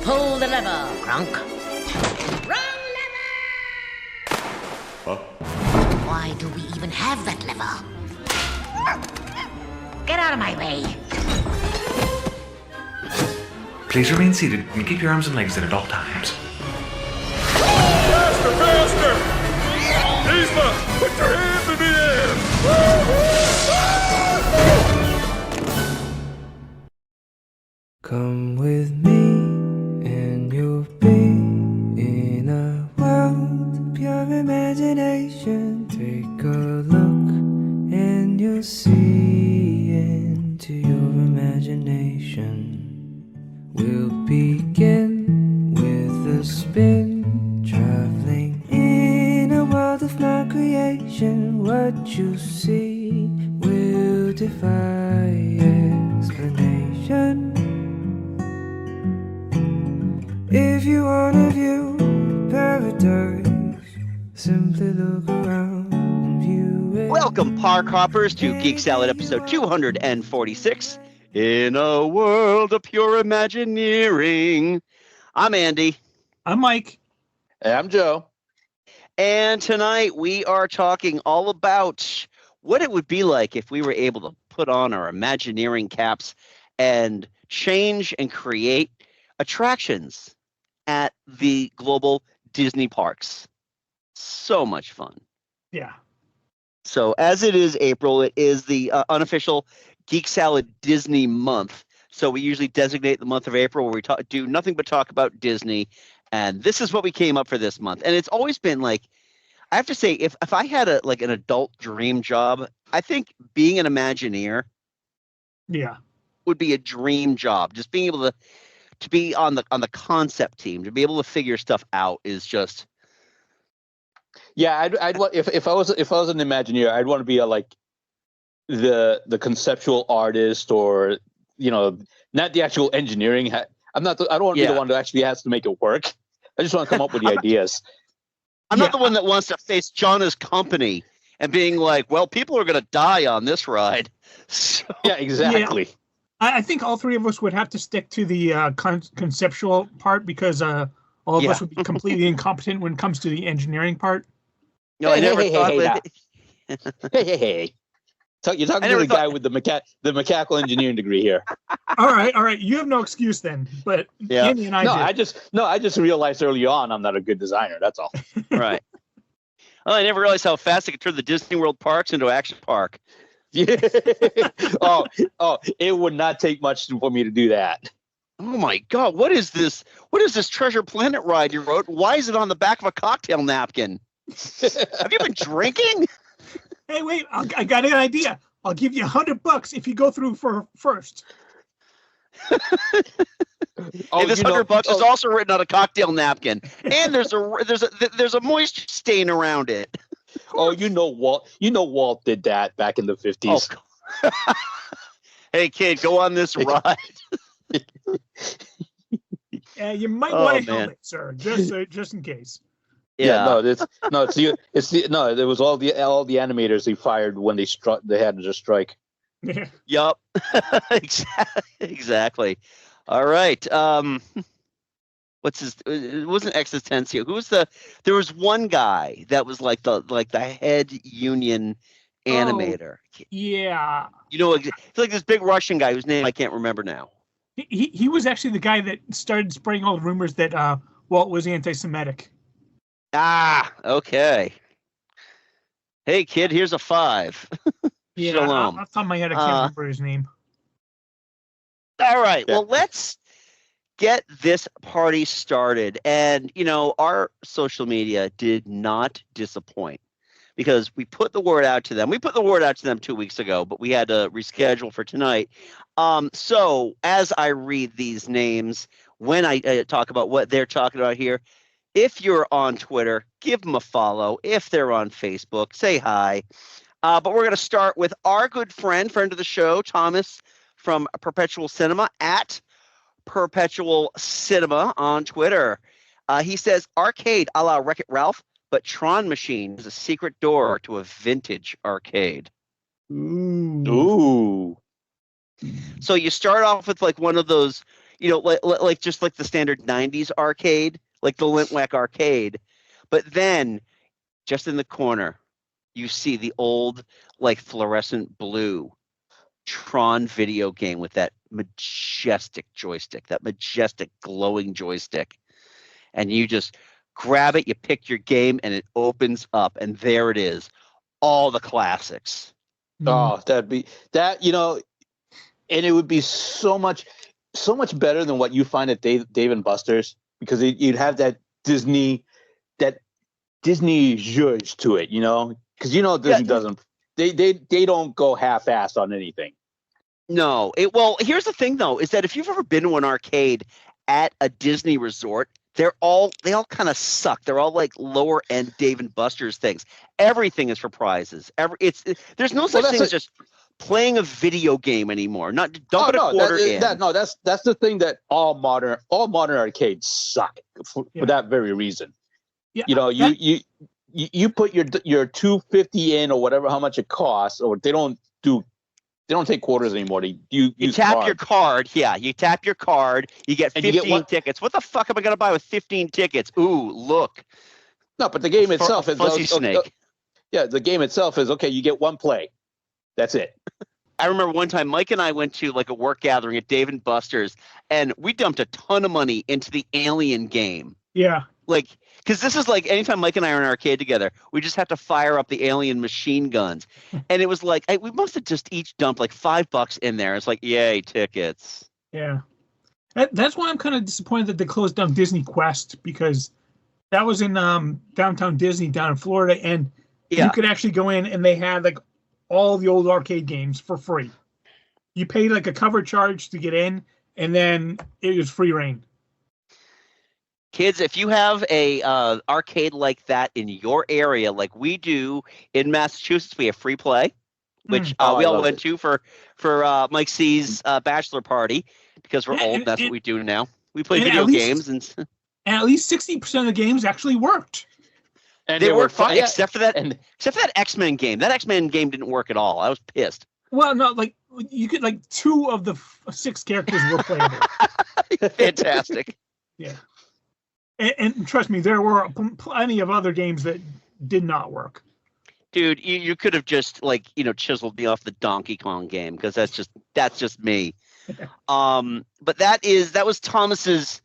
Pull the lever, Crunk. Wrong lever! Huh? Why do we even have that lever? Get out of my way. Please remain seated and keep your arms and legs in at all times. Faster, faster! Yzma, put your hands in the air! Come with me and you'll be in a world of pure imagination. Take a look and you'll see into your imagination. We'll begin with a spin, traveling in a world of my creation. What you see will defy explanation. If you wanna view paradise, simply look around and view it. Welcome, Park Hoppers, to Geek Salad episode 246. In a world of pure Imagineering. I'm Andy. I'm Mike. Hey, I'm Joe. And tonight we are talking all about what it would be like if we were able to put on our Imagineering caps and change and create attractions at the global Disney parks. So much fun. Yeah. So as it is April, it is the unofficial Geek Salad Disney month. So we usually designate the month of April where we do nothing but talk about Disney. And this is what we came up for this month. And it's always been like, I have to say, if I had an adult dream job, I think being an Imagineer would be a dream job. Just being able to be on the concept team, to be able to figure stuff out is just. Yeah, I'd want if I was an Imagineer, I'd want to be the conceptual artist, or not the actual engineering. I don't want to be the one that actually has to make it work. I just want to come up with the ideas. I'm not the one that wants to face Jonna's company and being like, well, people are going to die on this ride. So, yeah, exactly. Yeah. I think all three of us would have to stick to the conceptual part because all of us would be completely incompetent when it comes to the engineering part. No, I never thought. Hey. You're talking to the guy with the mechanical engineering degree here. All right. You have no excuse then. But Andy and I did. I just realized early on I'm not a good designer. That's all. Right. Well, I never realized how fast I could turn the Disney World parks into action park. Yeah. Oh, it would not take much for me to do that. Oh my God! What is this? What is this Treasure Planet ride you wrote? Why is it on the back of a cocktail napkin? Have you been drinking? Hey, wait! I got an idea. I'll give you $100 if you go through first. Hey, this $100 is also written on a cocktail napkin, and there's a moisture stain around it. Oh, Walt did that back in the 50s. Oh. Hey, kid, go on this ride. You might want a helmet, sir, just in case. Yeah, it was all the animators they fired when they had to strike. Yup. Exactly. All right. What's his? It wasn't Existencio. There was one guy that was like the head union animator. Yeah. It's like this big Russian guy whose name I can't remember now. He was actually the guy that started spreading all the rumors that Walt was anti-Semitic. Ah, okay. Hey, kid, here's a 5. Yeah, Shalom. off the top of my head, I can't remember his name. All right. Yeah. Well, let's get this party started. And, our social media did not disappoint because we put the word out to them. We put the word out to them 2 weeks ago, but we had to reschedule for tonight. So as I read these names, when I talk about what they're talking about here, if you're on Twitter, give them a follow. If they're on Facebook, say hi. But we're going to start with our good friend of the show, Thomas from Perpetual Cinema, at Perpetual Cinema on Twitter. He says, arcade a la Wreck-It Ralph, but Tron Machine is a secret door to a vintage arcade. Ooh. So you start off with like one of those, like just like the standard 90s arcade, like the Lintwack arcade. But then just in the corner, you see the old like fluorescent blue Tron video game with that majestic joystick, that majestic glowing joystick. And you just grab it, you pick your game, and it opens up, and there it is. All the classics. Oh, that'd be that, and it would be so much better than what you find at Dave and Buster's, because you'd have that Disney zhuzh to it, because Disney doesn't, they don't go half-assed on anything. No. Well, here's the thing though, is that if you've ever been to an arcade at a Disney resort, they all kind of suck. They're all like lower end Dave and Buster's things. Everything is for prizes. There's no such thing as just playing a video game anymore. Don't put a quarter in. That's the thing, that all modern arcades suck for that very reason. Yeah, you put your $2.50 in, or whatever, how much it costs, or they don't take quarters anymore. You tap your card. Yeah, you tap your card. You get 15 tickets. What the fuck am I going to buy with 15 tickets? Ooh, look. No, but the game itself is Fuzzy Snake. The game itself is okay. You get one play. That's it. I remember one time Mike and I went to like a work gathering at Dave and Buster's, and we dumped a ton of money into the Alien game. Yeah. Like, because this is like anytime Mike and I are in an arcade together, we just have to fire up the Alien machine guns. And it was like, we must have just each dumped like $5 in there. It's like, yay, tickets. Yeah. That's why I'm kind of disappointed that they closed down Disney Quest, because that was in downtown Disney down in Florida. And you could actually go in, and they had like all the old arcade games for free. You paid like a cover charge to get in, and then it was free reign. Kids, if you have a arcade like that in your area, like we do in Massachusetts, we have free play, which we all went to for Mike C's bachelor party, because we're old. That's what we do now. We play video games, and at least 60% of the games actually worked. And they worked fine, except for that X-Men game. That X-Men game didn't work at all. I was pissed. Well, no, like you could, like 2 of the 6 characters were playable. Fantastic. Yeah. And trust me, there were plenty of other games that did not work. Dude, you could have just chiseled me off the Donkey Kong game, because that's just me. But that was Thomas's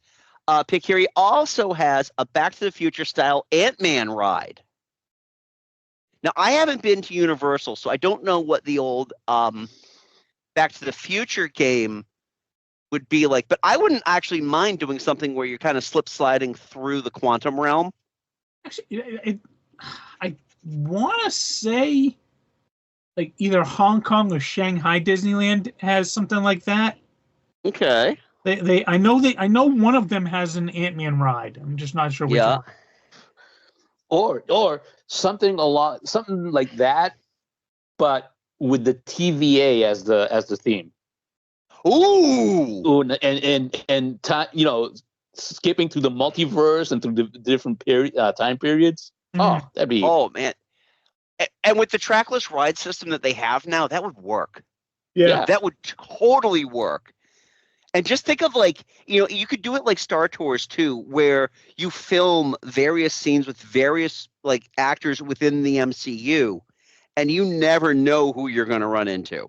pick here. He also has a Back to the Future style Ant-Man ride. Now, I haven't been to Universal, so I don't know what the old Back to the Future game would be like, but I wouldn't actually mind doing something where you're kind of slip sliding through the quantum realm. Actually, I want to say like either Hong Kong or Shanghai Disneyland has something like that. Okay. I know one of them has an Ant-Man ride. I'm just not sure which one. Or something like that, but with the TVA as the theme. Ooh, and skipping through the multiverse and through the different time periods. Oh, that'd be. Oh man, and with the trackless ride system that they have now, that would work. Yeah, that would totally work. And just think of you could do it like Star Tours too, where you film various scenes with various actors within the MCU, and you never know who you're going to run into.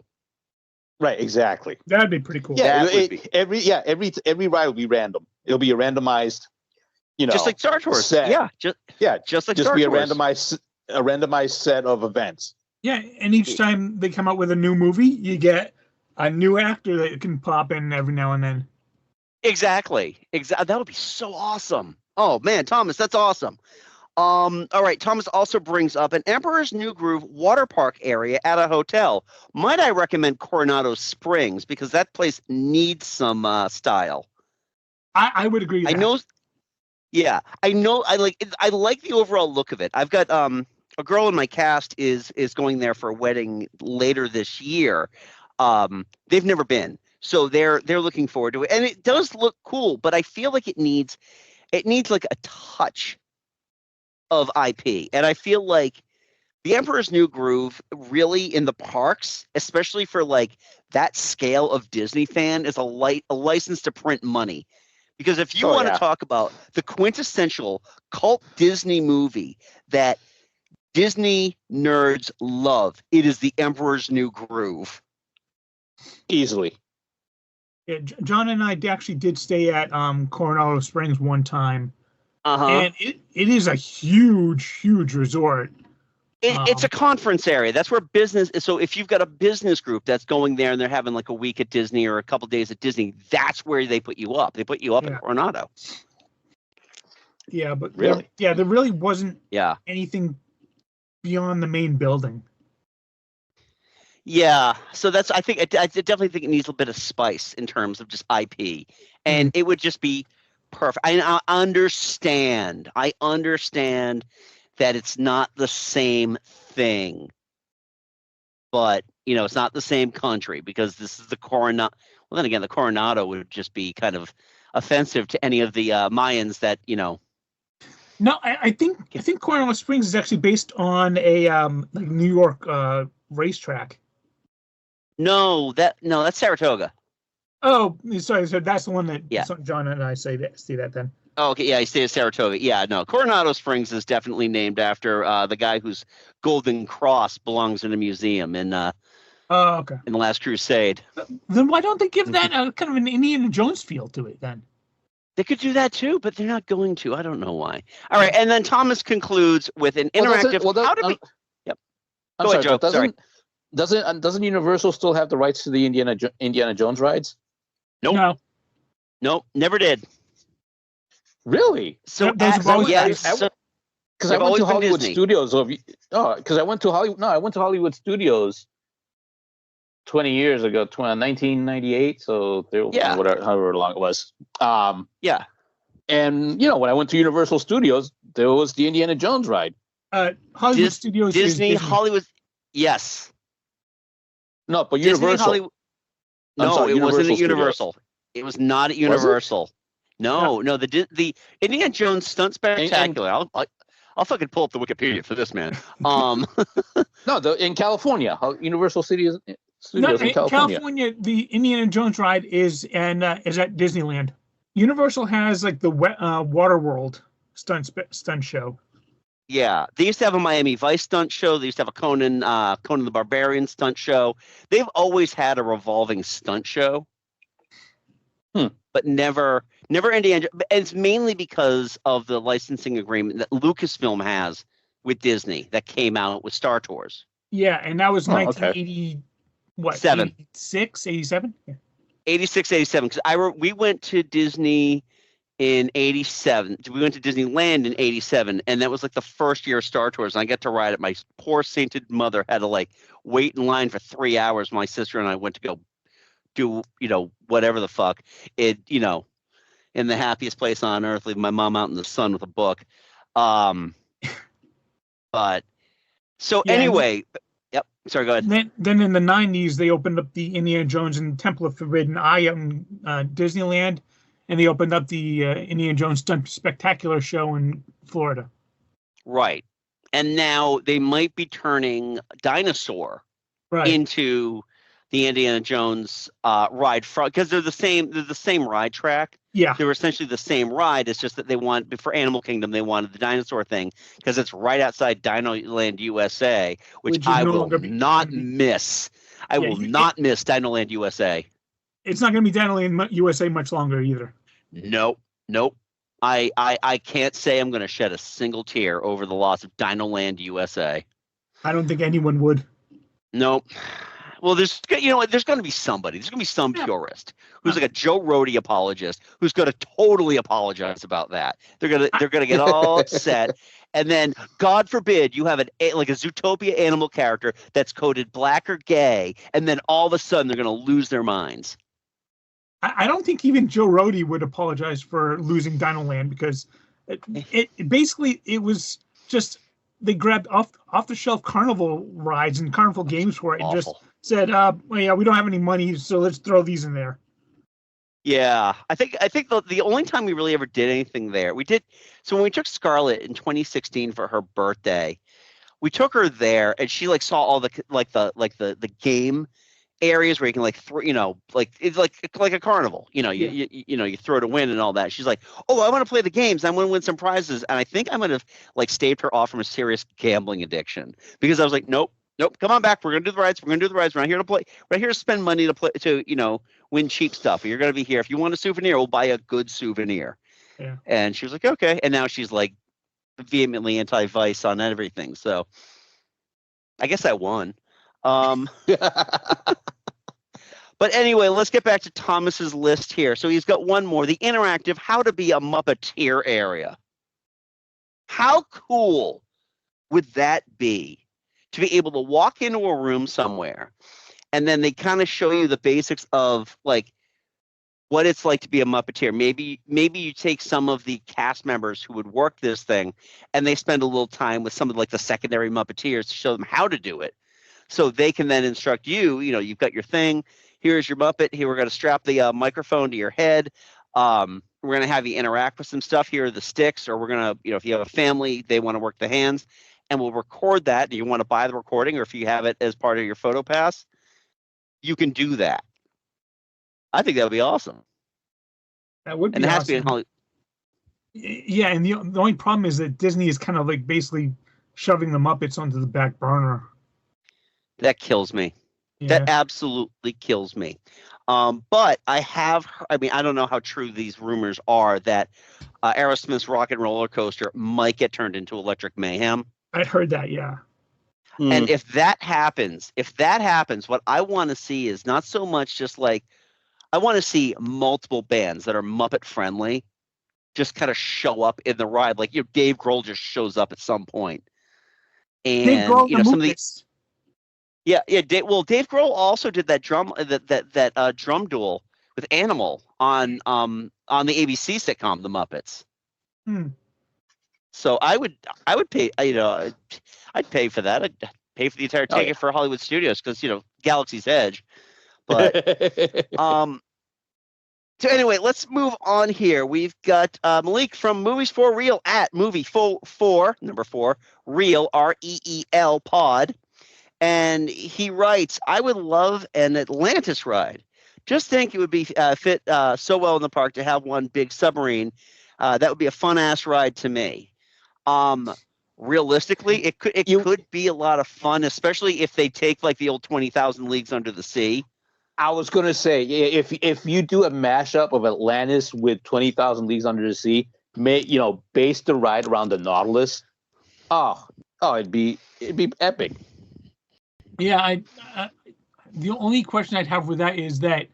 Right, exactly. That'd be pretty cool. Yeah, every ride will be random. It'll be a randomized, just like Star Tours. Set. Just like just Star be Tours. a randomized set of events. Yeah, and each time they come out with a new movie, you get a new actor that can pop in every now and then. Exactly. That would be so awesome. Oh man, Thomas, that's awesome. All right, Thomas also brings up an Emperor's New Groove water park area at a hotel. Might I recommend Coronado Springs, because that place needs some style. I would agree with that. I know. Yeah, I know. I like the overall look of it. I've got a girl in my cast is going there for a wedding later this year. They've never been, so they're looking forward to it, and it does look cool. But I feel like it needs like a touch of IP, and I feel like The Emperor's New Groove really in the parks, especially for like that scale of Disney fan, is a license to print money. Because if you want to talk about the quintessential cult Disney movie that Disney nerds love, it is The Emperor's New Groove. Easily. Yeah, John and I actually did stay at Coronado Springs one time. And it is a huge resort. It's a conference area. That's where business is. So if you've got a business group that's going there and they're having like a week at Disney or a couple days at Disney, that's where they put you up. They put you up in Coronado. Yeah, but really, there really wasn't anything beyond the main building. Yeah, so that's I definitely think it needs a bit of spice in terms of just IP, and it would just be perfect. I understand that it's not the same thing, but it's not the same country because this is the Coronado. Well, then again, the Coronado would just be kind of offensive to any of the Mayans that. No, I think Coronado Springs is actually based on a like New York racetrack. No, that's Saratoga. Oh, sorry. So that's the one that John and I see that then. Oh, okay, yeah, I stay at Saratoga. Yeah, no, Coronado Springs is definitely named after the guy whose Golden Cross belongs in a museum in okay. in the Last Crusade. Then why don't they give that kind of an Indiana Jones feel to it then? They could do that too, but they're not going to. I don't know why. All right, and then Thomas concludes with an interactive. Yep. Go ahead, Joe. Sorry. Doesn't Universal still have the rights to the Indiana Jones rides? Nope. Nope. Never did. Really? So because I went to Hollywood Studios. Because I went to Hollywood Studios 20 years ago, 1998. So however long it was. Yeah. And when I went to Universal Studios, there was the Indiana Jones ride. Hollywood Studios. Disney Hollywood. Yes. No, but Universal. It wasn't at Universal. It was not at Universal. No, the Indiana Jones Stunt Spectacular. I'll fucking pull up the Wikipedia for this, man. No, in California, Universal Studios in California. The Indiana Jones ride is at Disneyland. Universal has like the Waterworld stunt show. Yeah, they used to have a Miami Vice stunt show. They used to have a Conan the Barbarian stunt show. They've always had a revolving stunt show, but never Indiana. It's mainly because of the licensing agreement that Lucasfilm has with Disney that came out with Star Tours. Yeah, and that was 1980. What? 86, 87? Yeah. 86, 87. Because we went to Disney in 87. We went to Disneyland in 87, and that was like the first year of Star Tours. And I got to ride it. My poor sainted mother had to wait in line for 3 hours. My sister and I went to go do whatever the fuck it in the happiest place on earth, leaving my mom out in the sun with a book. Anyway. Yep. Sorry, go ahead. Then in the 90s, they opened up the Indiana Jones and Temple of Forbidden Eye in Disneyland, and they opened up the Indiana Jones Stunt Spectacular show in Florida. Right. And now they might be turning Dinosaur into the Indiana Jones ride because they're the same ride track. Yeah. They were essentially the same ride. It's just that they want for Animal Kingdom, they wanted the dinosaur thing because it's right outside Dinoland USA, which I will not miss. I will not miss Dinoland USA. It's not going to be Dinoland USA much longer either. Nope. I can't say I'm going to shed a single tear over the loss of Dinoland USA. I don't think anyone would. Nope. Well, there's going to be somebody. There's going to be some purist who's like a Joe Rohde apologist who's going to totally apologize about that. They're going to get all upset, and then God forbid you have a Zootopia animal character that's coded black or gay, and then all of a sudden they're going to lose their minds. I don't think even Joe Rohde would apologize for losing Dinoland because it was just they grabbed off the shelf carnival rides and carnival games for it and just said, we don't have any money, so let's throw these in there. Yeah, I think the only time we really ever did anything there, we did. So when we took Scarlett in 2016 for her birthday, we took her there, and she like saw all the game areas where you can like it's like a carnival. You throw to win and all that. She's like, oh, I want to play the games. I want to win some prizes. And I think I might have like staved her off from a serious gambling addiction, because I was like, nope, come on back. We're gonna do the rides. We're not here to play. We're not here to spend money to win cheap stuff. You're gonna be here. If you want a souvenir, we'll buy a good souvenir. Yeah. And she was like, okay. And now she's like vehemently anti-vice on everything. So I guess I won. But anyway, let's get back to Thomas's list here. So he's got one more, the interactive how to be a Muppeteer area. How cool would that be to be able to walk into a room somewhere and then they kind of show you the basics of like what it's like to be a Muppeteer. Maybe you take some of the cast members who would work this thing and they spend a little time with some of like the secondary Muppeteers to show them how to do it. So they can then instruct you, you've got your thing. Here's your Muppet. Here, we're going to strap the microphone to your head. We're going to have you interact with some stuff. Here are the sticks, or we're going to, if you have a family, they want to work the hands, and we'll record that. And you want to buy the recording, or if you have it as part of your photo pass, you can do that. I think that would be awesome. That would be and it awesome. has to be in Hollywood. Yeah, and the only problem is that Disney is kind of like basically shoving the Muppets onto the back burner. That kills me. Yeah. That absolutely kills me. But I don't know how true these rumors are that Aerosmith's Rock and Roller Coaster might get turned into Electric Mayhem. I heard that, yeah. And if that happens, what I want to see is not so much just like, I want to see multiple bands that are Muppet friendly just kind of show up in the ride. Like, Dave Grohl just shows up at some point. And, Dave Grohl, some of these. Yeah. Dave Grohl also did that drum duel with Animal on the ABC sitcom The Muppets. So I would pay. I'd pay for that. I'd pay for the entire ticket for Hollywood Studios because Galaxy's Edge. But so anyway, let's move on here. We've got Malik from Movies for Real at Movie for number 4 Real REEL Pod. And he writes, I would love an Atlantis ride. Just think it would be fit so well in the park to have one big submarine. That would be a fun-ass ride to me. Realistically, it could be a lot of fun, especially if they take like the old 20,000 Leagues Under the Sea. I was going to say, if you do a mashup of Atlantis with 20,000 Leagues Under the Sea, base the ride around the Nautilus. It'd be epic. Yeah, the only question I'd have with that is that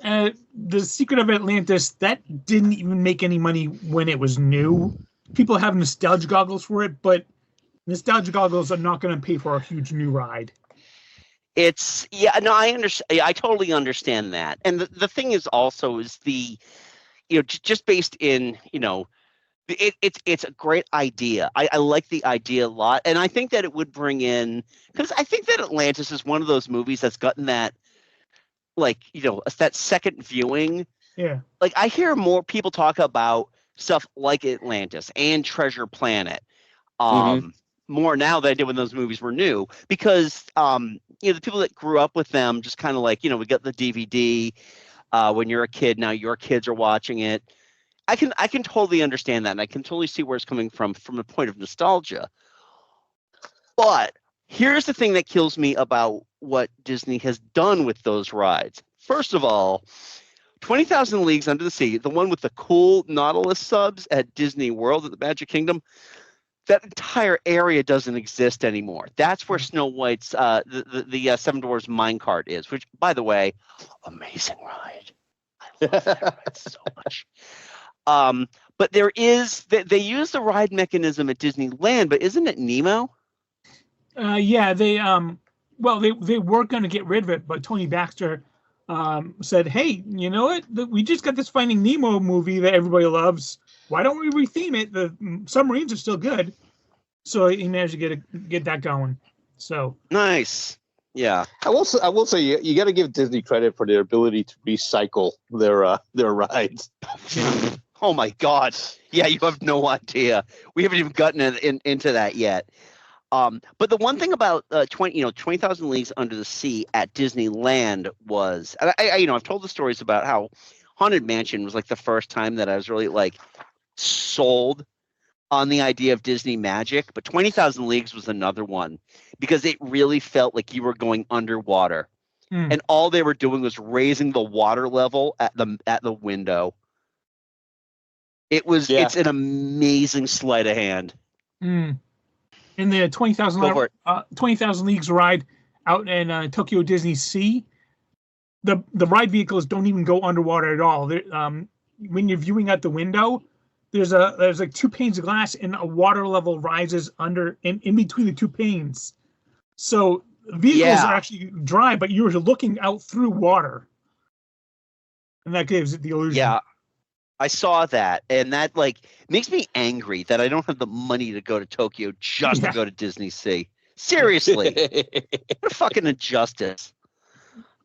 the Secret of Atlantis, that didn't even make any money when it was new. People have nostalgia goggles for it, but nostalgia goggles are not going to pay for a huge new ride. I understand. I totally understand that. And the thing is also is just based in, it's a great idea. I like the idea a lot. And I think that it would bring in, because I think that Atlantis is one of those movies that's gotten that, that second viewing. Yeah. Like, I hear more people talk about stuff like Atlantis and Treasure Planet more now than I did when those movies were new, because, the people that grew up with them just kind of like, we got the DVD when you're a kid. Now your kids are watching it. I can totally understand that, and I can totally see where it's coming from a point of nostalgia. But here's the thing that kills me about what Disney has done with those rides. First of all, 20,000 Leagues Under the Sea, the one with the cool Nautilus subs at Disney World at the Magic Kingdom, that entire area doesn't exist anymore. That's where Snow White's the Seven Dwarfs minecart is, which, by the way, amazing ride. I love that ride so much. But there is they use the ride mechanism at Disneyland, but isn't it Nemo? Yeah, they were going to get rid of it, but Tony Baxter said, "Hey, you know what? We just got this Finding Nemo movie that everybody loves. Why don't we retheme it? The submarines are still good." So he managed to get that going. So nice. Yeah, I will say you got to give Disney credit for their ability to recycle their rides. Oh my God! Yeah, you have no idea. We haven't even gotten into that yet. But the one thing about 20,000 Leagues Under the Sea at Disneyland was, and I've told the stories about how Haunted Mansion was like the first time that I was really like sold on the idea of Disney magic. But 20,000 Leagues was another one because it really felt like you were going underwater, and all they were doing was raising the water level at the window. It's an amazing sleight of hand. In the 20,000 Leagues ride out in Tokyo Disney Sea, the ride vehicles don't even go underwater at all. When you're viewing out the window, there's like two panes of glass, and a water level rises in between the two panes. So vehicles are actually dry, but you're looking out through water, and that gives it the illusion. Yeah. I saw that, and that like makes me angry that I don't have the money to go to Tokyo just to go to Disney Sea. Seriously, what a fucking injustice.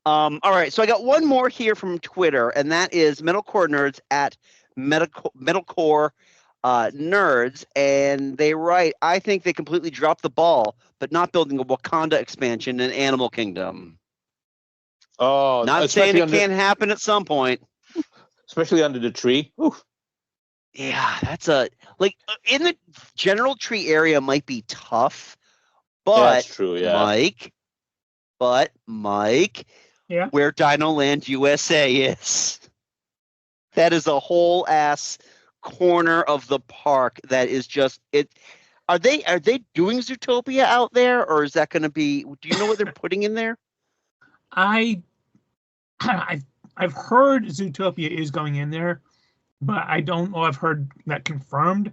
All right, so I got one more here from Twitter, and that is Metalcore Nerds at Metalcore Nerds, and they write, I think they completely dropped the ball, but not building a Wakanda expansion in Animal Kingdom. Oh, not saying it can't happen at some point. Especially under the tree. Oof. Yeah, that's in the general tree area might be tough, but that's true, yeah. Mike, where Dino Land USA is, that is a whole ass corner of the park that is just it. Are they doing Zootopia out there, or is that going to be? Do you know what they're putting in there? I've heard Zootopia is going in there, but I don't know. I've heard that confirmed.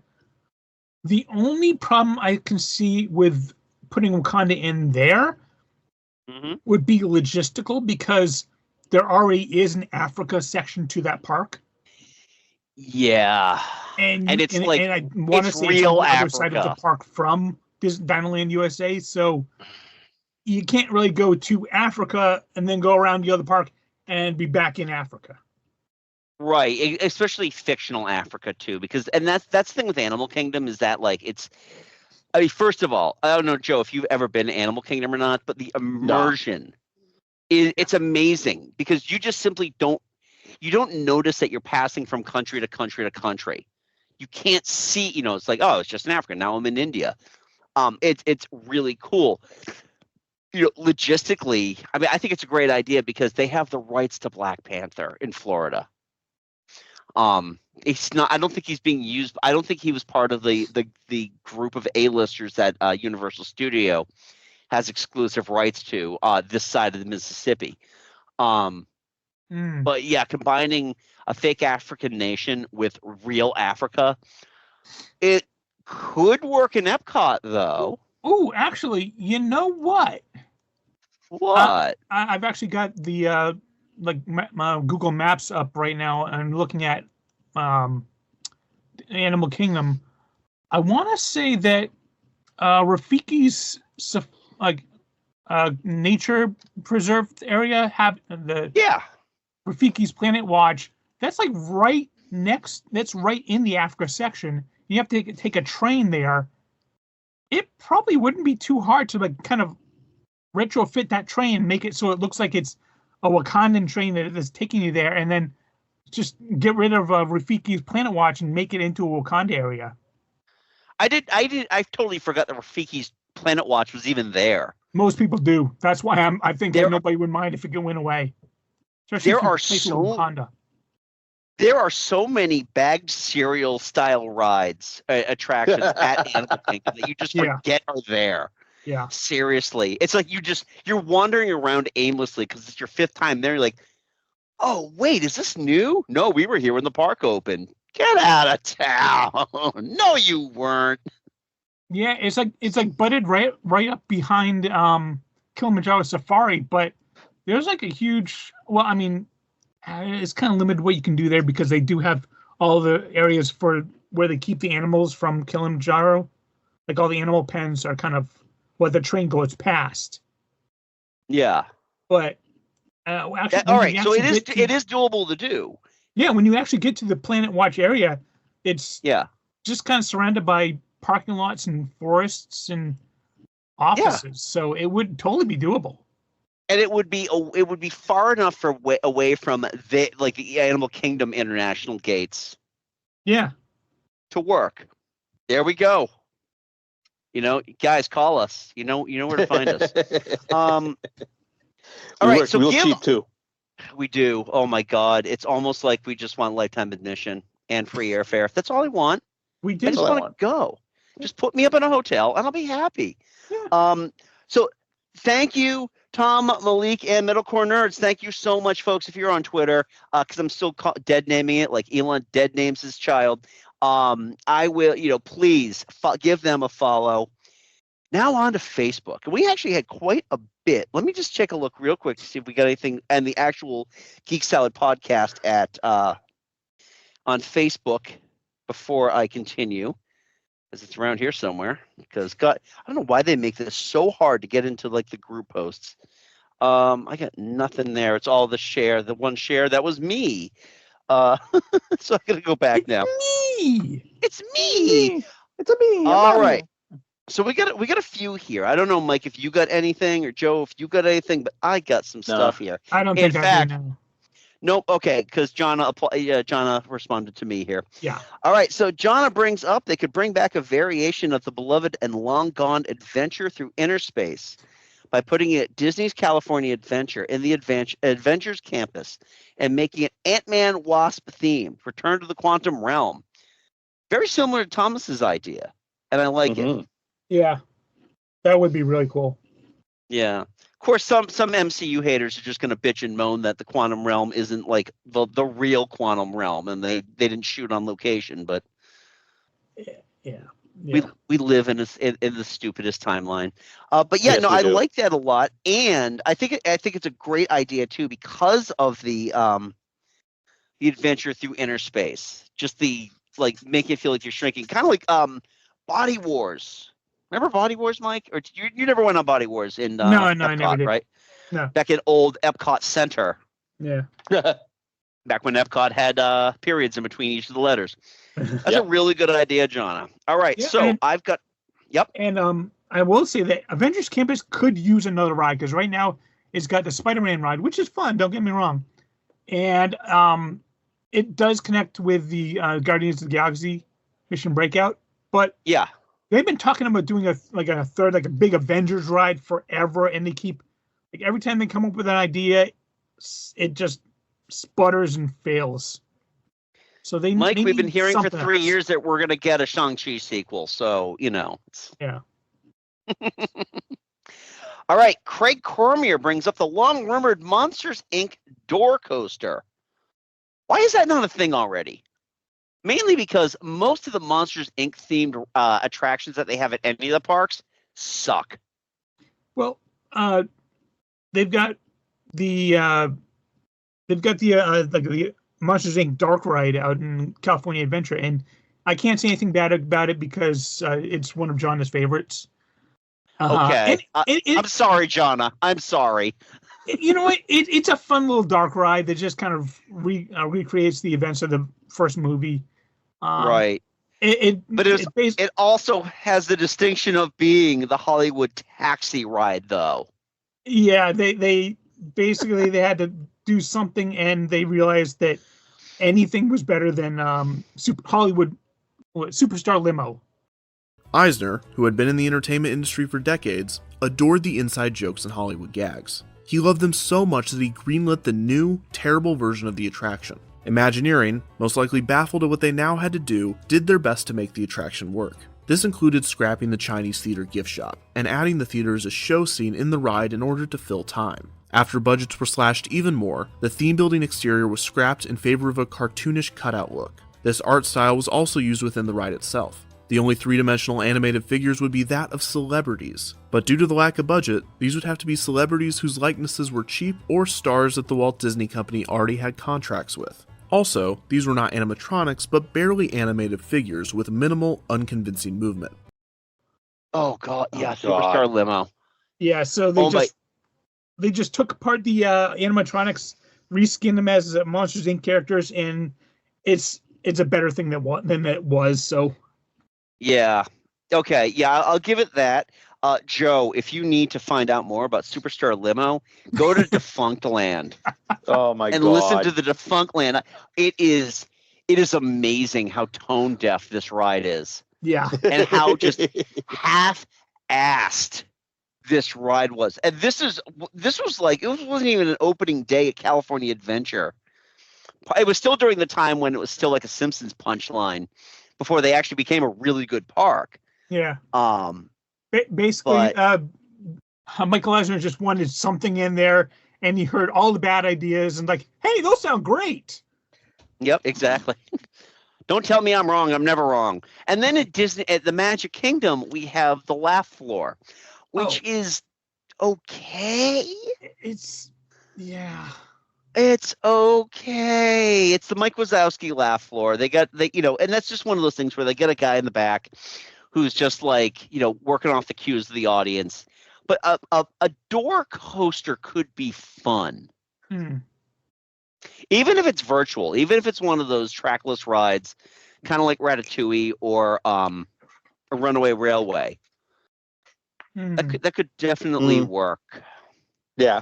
The only problem I can see with putting Wakanda in there would be logistical, because there already is an Africa section to that park. Yeah, and I want to say it's on the other side of the park from Dinoland USA, so you can't really go to Africa and then go around the other park and be back in Africa. Right, especially fictional Africa too, because that's the thing with Animal Kingdom is that like first of all, I don't know, Joe, if you've ever been to Animal Kingdom or not, but the immersion it's amazing, because you just simply don't notice that you're passing from country to country to country. You can't see, it's like, oh, it's just in Africa. Now I'm in India. It's really cool. Logistically, I mean, I think it's a great idea because they have the rights to Black Panther in Florida. It's not. I don't think he's being used. I don't think he was part of the group of A-listers that Universal Studio has exclusive rights to this side of the Mississippi. But yeah, combining a fake African nation with real Africa, it could work in Epcot though. Oh, actually, you know what? What? I've actually got the my Google Maps up right now, and I'm looking at Animal Kingdom. I want to say that Rafiki's nature preserved area have the Rafiki's Planet Watch. That's like right next. That's right in the Africa section. You have to take a train there. It probably wouldn't be too hard to kind of retrofit that train, make it so it looks like it's a Wakandan train that is taking you there, and then just get rid of Rafiki's Planet Watch and make it into a Wakanda area. I totally forgot that Rafiki's Planet Watch was even there. Most people do. That's why I think that nobody would mind if it went away. Especially there are so many bagged cereal style rides, attractions at Animal Kingdom that you just forget are there. Yeah. Seriously. It's like you're wandering around aimlessly because it's your fifth time there. You're like, oh, wait, is this new? No, we were here when the park opened. Get out of town. No, you weren't. Yeah, it's like butted right up behind Kilimanjaro Safari, but there's like a huge, well, I mean, it's kind of limited what you can do there because they do have all the areas for where they keep the animals from Kilimanjaro. Like all the animal pens are kind of what the train goes past. Yeah. But actually, all right, so it is doable to do. Yeah, when you actually get to the Planet Watch area, it's just kind of surrounded by parking lots and forests and offices. Yeah. So it would totally be doable. And it would be far enough away from the Animal Kingdom international gates. Yeah. To work. There we go. Guys, call us. You know where to find us. All right, so we'll cheap too. We do. Oh my God, it's almost like we just want lifetime admission and free airfare. That's all I want. I just want to go. Just put me up in a hotel, and I'll be happy. Yeah. So thank you, Tom, Malik, and Middlecore Nerds. Thank you so much, folks. If you're on Twitter, because I'm still dead naming it, like Elon dead names his child. I will, please give them a follow. Now on to Facebook. And we actually had quite a bit. Let me just check a look real quick to see if we got anything and the actual Geek Salad podcast on Facebook before I continue. Because it's around here somewhere. Because I don't know why they make this so hard to get into like the group posts. I got nothing there. It's all the one share. That was me. So I'm gonna go back now. It's me. It's a me. All right. So we got a few here. I don't know, Mike, if you got anything, or Joe, if you got anything, but I got some stuff here. I don't think I do now. Nope. Okay, because Jonna responded to me here. Yeah. All right. So Jonna brings up they could bring back a variation of the beloved and long gone adventure through inner space by putting it Disney's California Adventure in the Adventures campus and making it Ant-Man Wasp themed. Return to the Quantum Realm. Very similar to Thomas's idea, and I like it. Yeah, that would be really cool. Yeah. Of course, some MCU haters are just going to bitch and moan that the quantum realm isn't like the real quantum realm, and they didn't shoot on location. But yeah. We live in the stupidest timeline. But yeah, yes, I like that a lot, and I think it's a great idea too because of the adventure through inner space. Just the making it feel like you're shrinking, kind of like Body Wars. Remember Body Wars, Mike? Or you never went on Body Wars in no, Epcot, I never did. Right? No. Back in old Epcot Center. Yeah. Back when Epcot had periods in between each of the letters. That's a really good idea, Jonna. All right, so I've got. Yep. And I will say that Avengers Campus could use another ride because right now it's got the Spider-Man ride, which is fun. Don't get me wrong, and it does connect with the Guardians of the Galaxy Mission Breakout, but yeah. They've been talking about doing a big Avengers ride forever, and they keep every time they come up with an idea, it just sputters and fails. So Mike, we've been hearing for 3 else. years that we're going to get a Shang-Chi sequel, so Yeah. All right, Craig Cormier brings up the long-rumored Monsters Inc. door coaster. Why is that not a thing already? Mainly because most of the Monsters Inc. themed attractions that they have at any of the parks suck. Well, they've got the Monsters Inc. Dark Ride out in California Adventure, and I can't say anything bad about it because it's one of Jonna's favorites. Okay, I'm sorry, Jonna. I'm sorry. You know what? It's a fun little dark ride that just kind of recreates the events of the first movie. Right. It also has the distinction of being the Hollywood taxi ride, though. Yeah, they basically they had to do something, and they realized that anything was better than Hollywood Superstar Limo. Eisner, who had been in the entertainment industry for decades, adored the inside jokes and Hollywood gags. He loved them so much that he greenlit the new, terrible version of the attraction. Imagineering, most likely baffled at what they now had to do, did their best to make the attraction work. This included scrapping the Chinese theater gift shop, and adding the theater as a show scene in the ride in order to fill time. After budgets were slashed even more, the theme-building exterior was scrapped in favor of a cartoonish cutout look. This art style was also used within the ride itself. The only three-dimensional animated figures would be that of celebrities, but due to the lack of budget, these would have to be celebrities whose likenesses were cheap or stars that the Walt Disney Company already had contracts with. Also, these were not animatronics, but barely animated figures with minimal, unconvincing movement. Oh god, yeah, Superstar Limo. Yeah, so they just took apart the animatronics reskinned them as Monsters Inc. characters, and it's a better thing than it was. So, yeah, okay, yeah, I'll give it that. Joe, if you need to find out more about Superstar Limo, go to Defunct Land. Oh my god! And listen to the Defunct Land. It is amazing how tone deaf this ride is. Yeah, and how just half-assed this ride was. And this was like, it wasn't even an opening day at California Adventure. It was still during the time when it was still like a Simpsons punchline before they actually became a really good park. Yeah. Basically, Michael Eisner just wanted something in there, and he heard all the bad ideas and like, hey, those sound great. Yep, exactly. Don't tell me I'm wrong. I'm never wrong. And then at the Magic Kingdom, we have the laugh floor, which is okay. It's okay. It's the Mike Wazowski laugh floor. And that's just one of those things where they get a guy in the back who's just like, working off the cues of the audience. But a door coaster could be fun. Even if it's virtual, even if it's one of those trackless rides, kind of like Ratatouille or a Runaway Railway, that could definitely work. Yeah.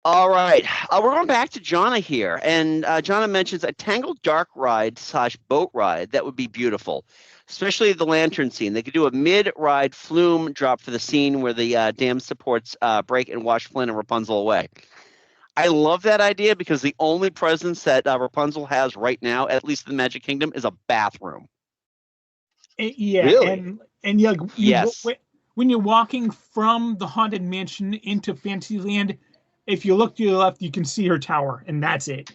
All right. We're going back to Jonna here. And Jonna mentions a Tangled Dark ride / boat ride. That would be beautiful, especially the lantern scene. They could do a mid-ride flume drop for the scene where the dam supports break and wash Flynn and Rapunzel away. I love that idea because the only presence that Rapunzel has right now, at least in the Magic Kingdom, is a bathroom. Yeah. Really? And yes. When you're walking from the Haunted Mansion into Fantasyland, if you look to your left, you can see her tower, and that's it.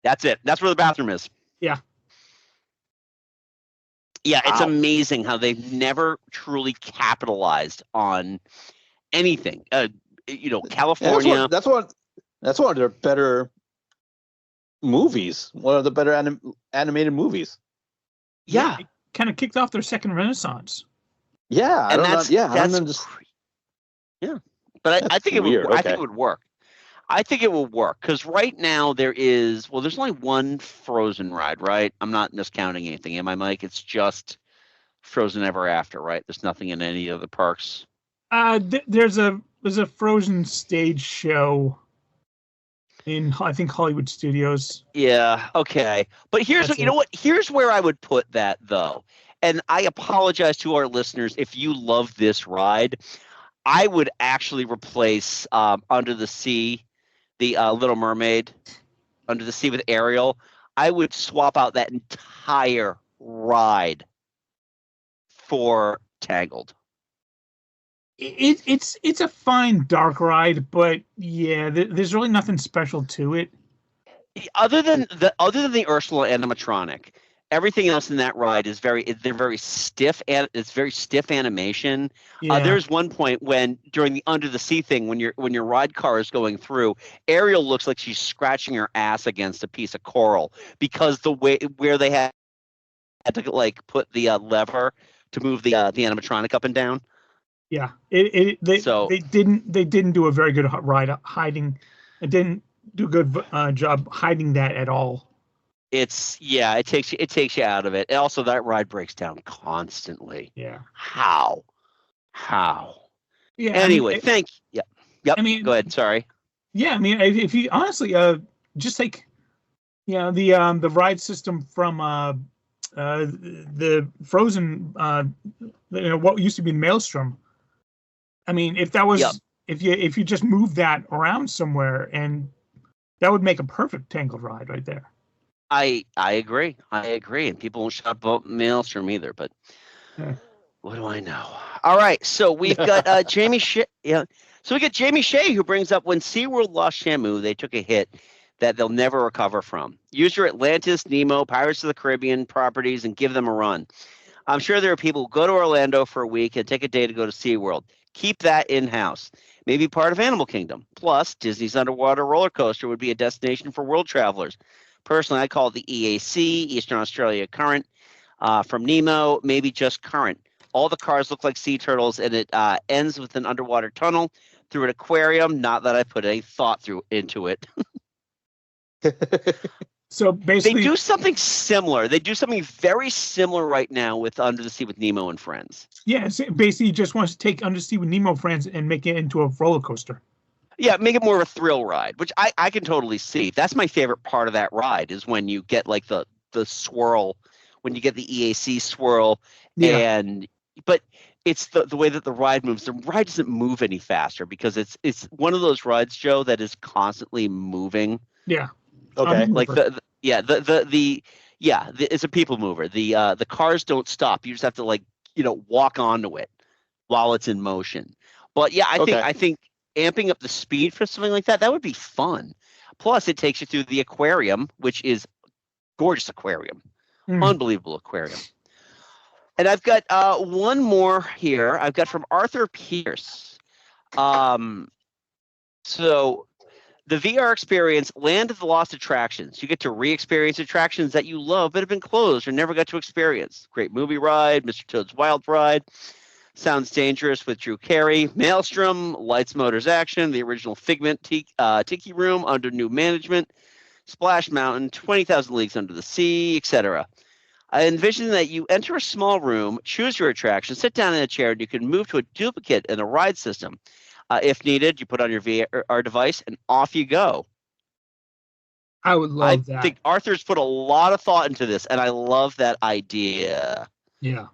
That's it. That's where the bathroom is. Yeah. Yeah, it's amazing how they've never truly capitalized on anything. California. Yeah, that's one of their better movies. One of the better animated movies. Yeah. It kind of kicked off their second renaissance. Yeah, I think it would. Okay. I think it would work. I think it will work because right now there's only one Frozen ride, right? I'm not discounting anything, am I, Mike? It's just Frozen Ever After, right? There's nothing in any of the parks. There's a Frozen stage show in, I think, Hollywood Studios. Yeah, okay. But here's Here's where I would put that, though. And I apologize to our listeners if you love this ride. I would actually replace Under the Sea, the Little Mermaid, Under the Sea with Ariel. I would swap out that entire ride for Tangled. It's a fine dark ride, but yeah, there's really nothing special to it. Other than the Ursula animatronic, everything else in that ride is very stiff, and it's very stiff animation. Yeah. There's one point when during the Under the Sea thing, when your ride car is going through, Ariel looks like she's scratching her ass against a piece of coral because the way where they had to like put the lever to move the animatronic up and down. Yeah, they didn't do a very good ride hiding. It didn't do a good job hiding that at all. It takes you out of it. And also, that ride breaks down constantly. Yeah. How? Yeah. Anyway, thank you. Yep. I mean, go ahead. Sorry. Yeah, I mean, if you honestly just take, the ride system from the Frozen, what used to be Maelstrom. I mean, if that was if you just move that around somewhere, and that would make a perfect Tangled ride right there. I agree, and people won't shut up about Maelstrom either. But what do I know? All right, so we've got Jamie Shea. Yeah, so we got Jamie Shea who brings up when SeaWorld lost Shamu, they took a hit that they'll never recover from. Use your Atlantis, Nemo, Pirates of the Caribbean properties and give them a run. I'm sure there are people who go to Orlando for a week and take a day to go to SeaWorld. Keep that in-house. Maybe part of Animal Kingdom. Plus, Disney's underwater roller coaster would be a destination for world travelers. Personally, I call it the EAC, Eastern Australia Current, from Nemo, maybe just Current. All the cars look like sea turtles, and it ends with an underwater tunnel through an aquarium. Not that I put any thought into it. So basically, they do something similar. They do something very similar right now with Under the Sea with Nemo and Friends. Yeah, basically he just wants to take Under the Sea with Nemo Friends and make it into a roller coaster. Yeah, make it more of a thrill ride, which I can totally see. That's my favorite part of that ride is when you get like the swirl, when you get the EAC swirl, but it's the way that the ride moves. The ride doesn't move any faster because it's one of those rides, Joe, that is constantly moving. Yeah. Okay. Like it's a people mover. The cars don't stop. You just have to walk onto it while it's in motion. But yeah, I think amping up the speed for something like that would be fun. Plus, it takes you through the aquarium, which is gorgeous aquarium, unbelievable aquarium. And I've got one more here. I've got from Arthur Pierce. So the VR experience, Land of the Lost Attractions. You get to re-experience attractions that you love but have been closed or never got to experience. Great Movie Ride, Mr. Toad's Wild Ride, Sounds Dangerous with Drew Carey, Maelstrom, Lights, Motors, Action, the original Figment Tiki Room under new management, Splash Mountain, 20,000 Leagues Under the Sea, etc. I envision that you enter a small room, choose your attraction, sit down in a chair, and you can move to a duplicate in a ride system. If needed, you put on your VR device, and off you go. I would love that. I think Arthur's put a lot of thought into this, and I love that idea. Yeah.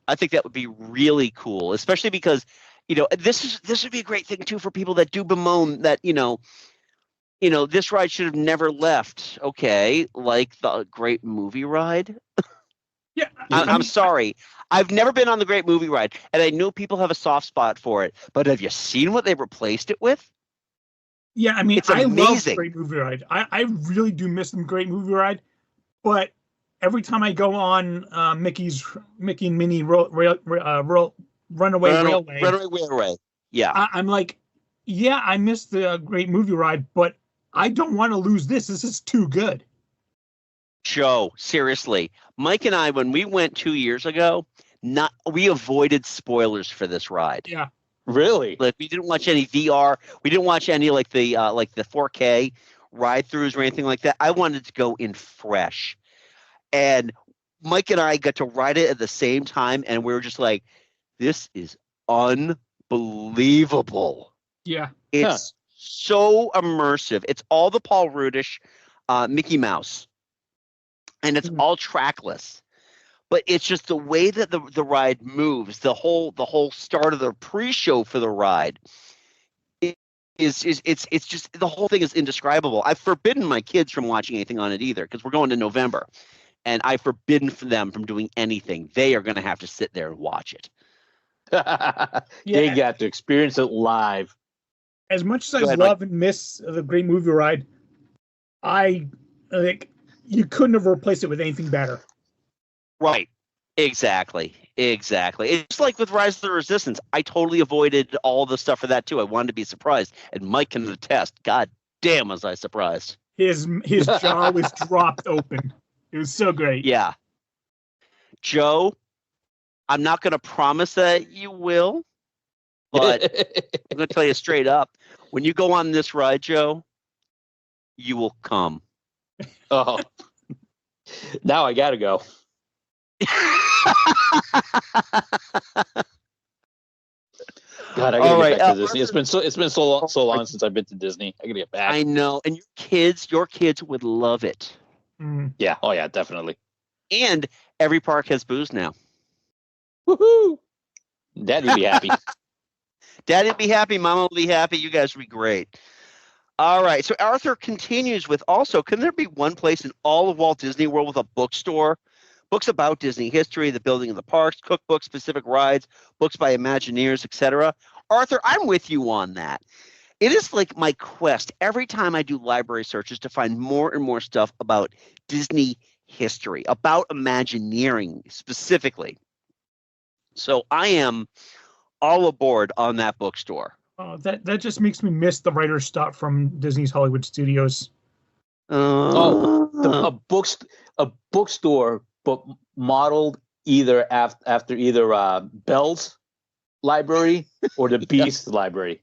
I think that would be really cool, especially because, this would be a great thing, too, for people that do bemoan that, this ride should have never left. Okay, like the Great Movie Ride. Yeah, I'm sorry. I've never been on the Great Movie Ride, and I know people have a soft spot for it. But have you seen what they replaced it with? Yeah, I mean, it's amazing. I love Great Movie Ride. I really do miss the Great Movie Ride, but every time I go on Mickey and Minnie Runaway Railway, yeah, I'm like, yeah, I miss the Great Movie Ride, but I don't want to lose this. This is too good. Joe, seriously, Mike and I, when we went 2 years ago, we avoided spoilers for this ride. Yeah, really. Like we didn't watch any VR. We didn't watch any like the 4K ride throughs or anything like that. I wanted to go in fresh, and Mike and I got to ride it at the same time, and we were just like, "This is unbelievable." Yeah, it's so immersive. It's all the Paul Rudish, Mickey Mouse. And it's all trackless, but it's just the way that the ride moves. The whole start of the pre-show for the ride it's just the whole thing is indescribable. I've forbidden my kids from watching anything on it either because we're going to November, and I've forbidden them from doing anything. They are going to have to sit there and watch it. They got to experience it live. As much as I love and miss the Great Movie Ride, I think. You couldn't have replaced it with anything better. Right. Exactly. It's like with Rise of the Resistance. I totally avoided all the stuff for that too. I wanted to be surprised. And Mike can attest. God damn, was I surprised. His jaw was dropped open. It was so great. Yeah. Joe, I'm not going to promise that you will, but I'm going to tell you straight up. When you go on this ride, Joe, you will come. Oh, now I gotta go. God, I gotta get back to Disney. It's been so long since I've been to Disney. I gotta get back. I know, and your kids would love it. Yeah. Oh yeah, definitely. And every park has booze now. Woohoo! Daddy'd be happy. Daddy'd be happy. Mama will be happy. You guys will be great. All right. So Arthur continues with also, can there be one place in all of Walt Disney World with a bookstore? Books about Disney history, the building of the parks, cookbooks, specific rides, books by Imagineers, etc. Arthur, I'm with you on that. It is like my quest every time I do library searches to find more and more stuff about Disney history, about Imagineering specifically. So I am all aboard on that bookstore. Oh, that just makes me miss the writer's stuff from Disney's Hollywood Studios. A bookstore, but modeled either after either Belle's library or the Beast library.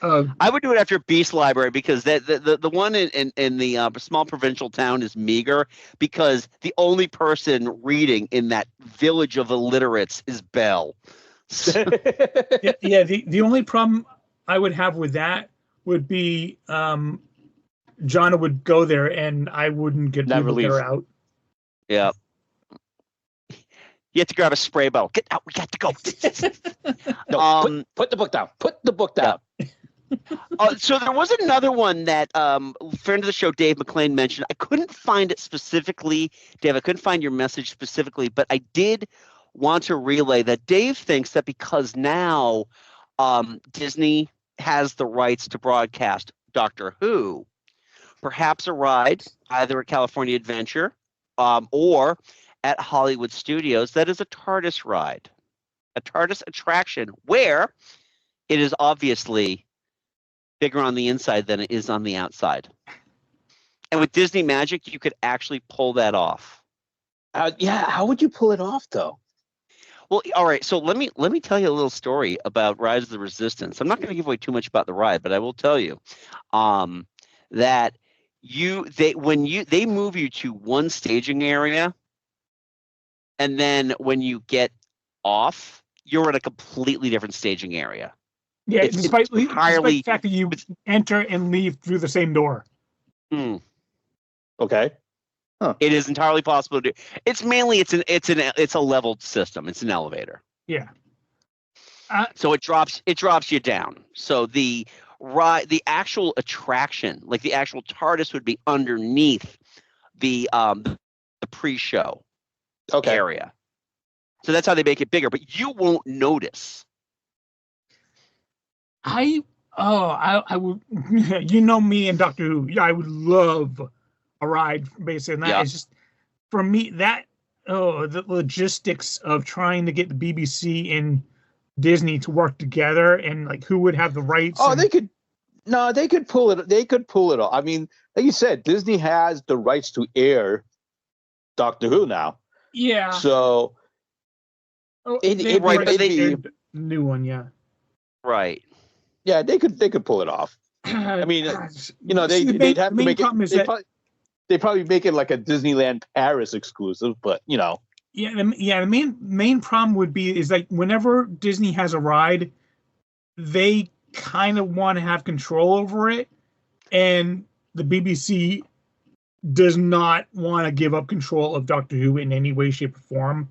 I would do it after Beast Library because the one in the small provincial town is meager because the only person reading in that village of illiterates is Belle. The only problem I would have with that would be John would go there and I wouldn't get people to get her out. Yeah. You have to grab a spray bottle. Get out. We got to go. No, put the book down. Put the book down. So there was another one that friend of the show, Dave McLean, mentioned. I couldn't find it specifically, Dave. I couldn't find your message specifically, but I did want to relay that Dave thinks that because now Disney has the rights to broadcast Doctor Who, perhaps a ride either at California Adventure or at Hollywood Studios that is a TARDIS ride, a TARDIS attraction where it is obviously bigger on the inside than it is on the outside. And with Disney Magic, you could actually pull that off. How would you pull it off, though? Well, all right. So let me tell you a little story about Rise of the Resistance. I'm not going to give away too much about the ride, but I will tell you that they move you to one staging area, and then when you get off, you're in a completely different staging area. Yeah, despite the fact that you enter and leave through the same door. Okay. Huh. It is entirely possible to do. It's mainly it's a leveled system. It's an elevator. Yeah. So it drops you down. So the actual attraction, like the actual TARDIS, would be underneath the pre-show area. So that's how they make it bigger, but you won't notice. I would, you know me and Doctor Who. I would love a ride based on that. Yeah. It's just for me the logistics of trying to get the BBC and Disney to work together and like who would have the rights. They could pull it. They could pull it off. I mean, like you said, Disney has the rights to air Doctor Who now. Yeah. So it'd be a new one. Yeah. Right. Yeah, they could pull it off. I mean, they'd have to make it. They probably make it like a Disneyland Paris exclusive, but Yeah, the main problem would be is like whenever Disney has a ride, they kind of want to have control over it, and the BBC does not want to give up control of Doctor Who in any way, shape, or form.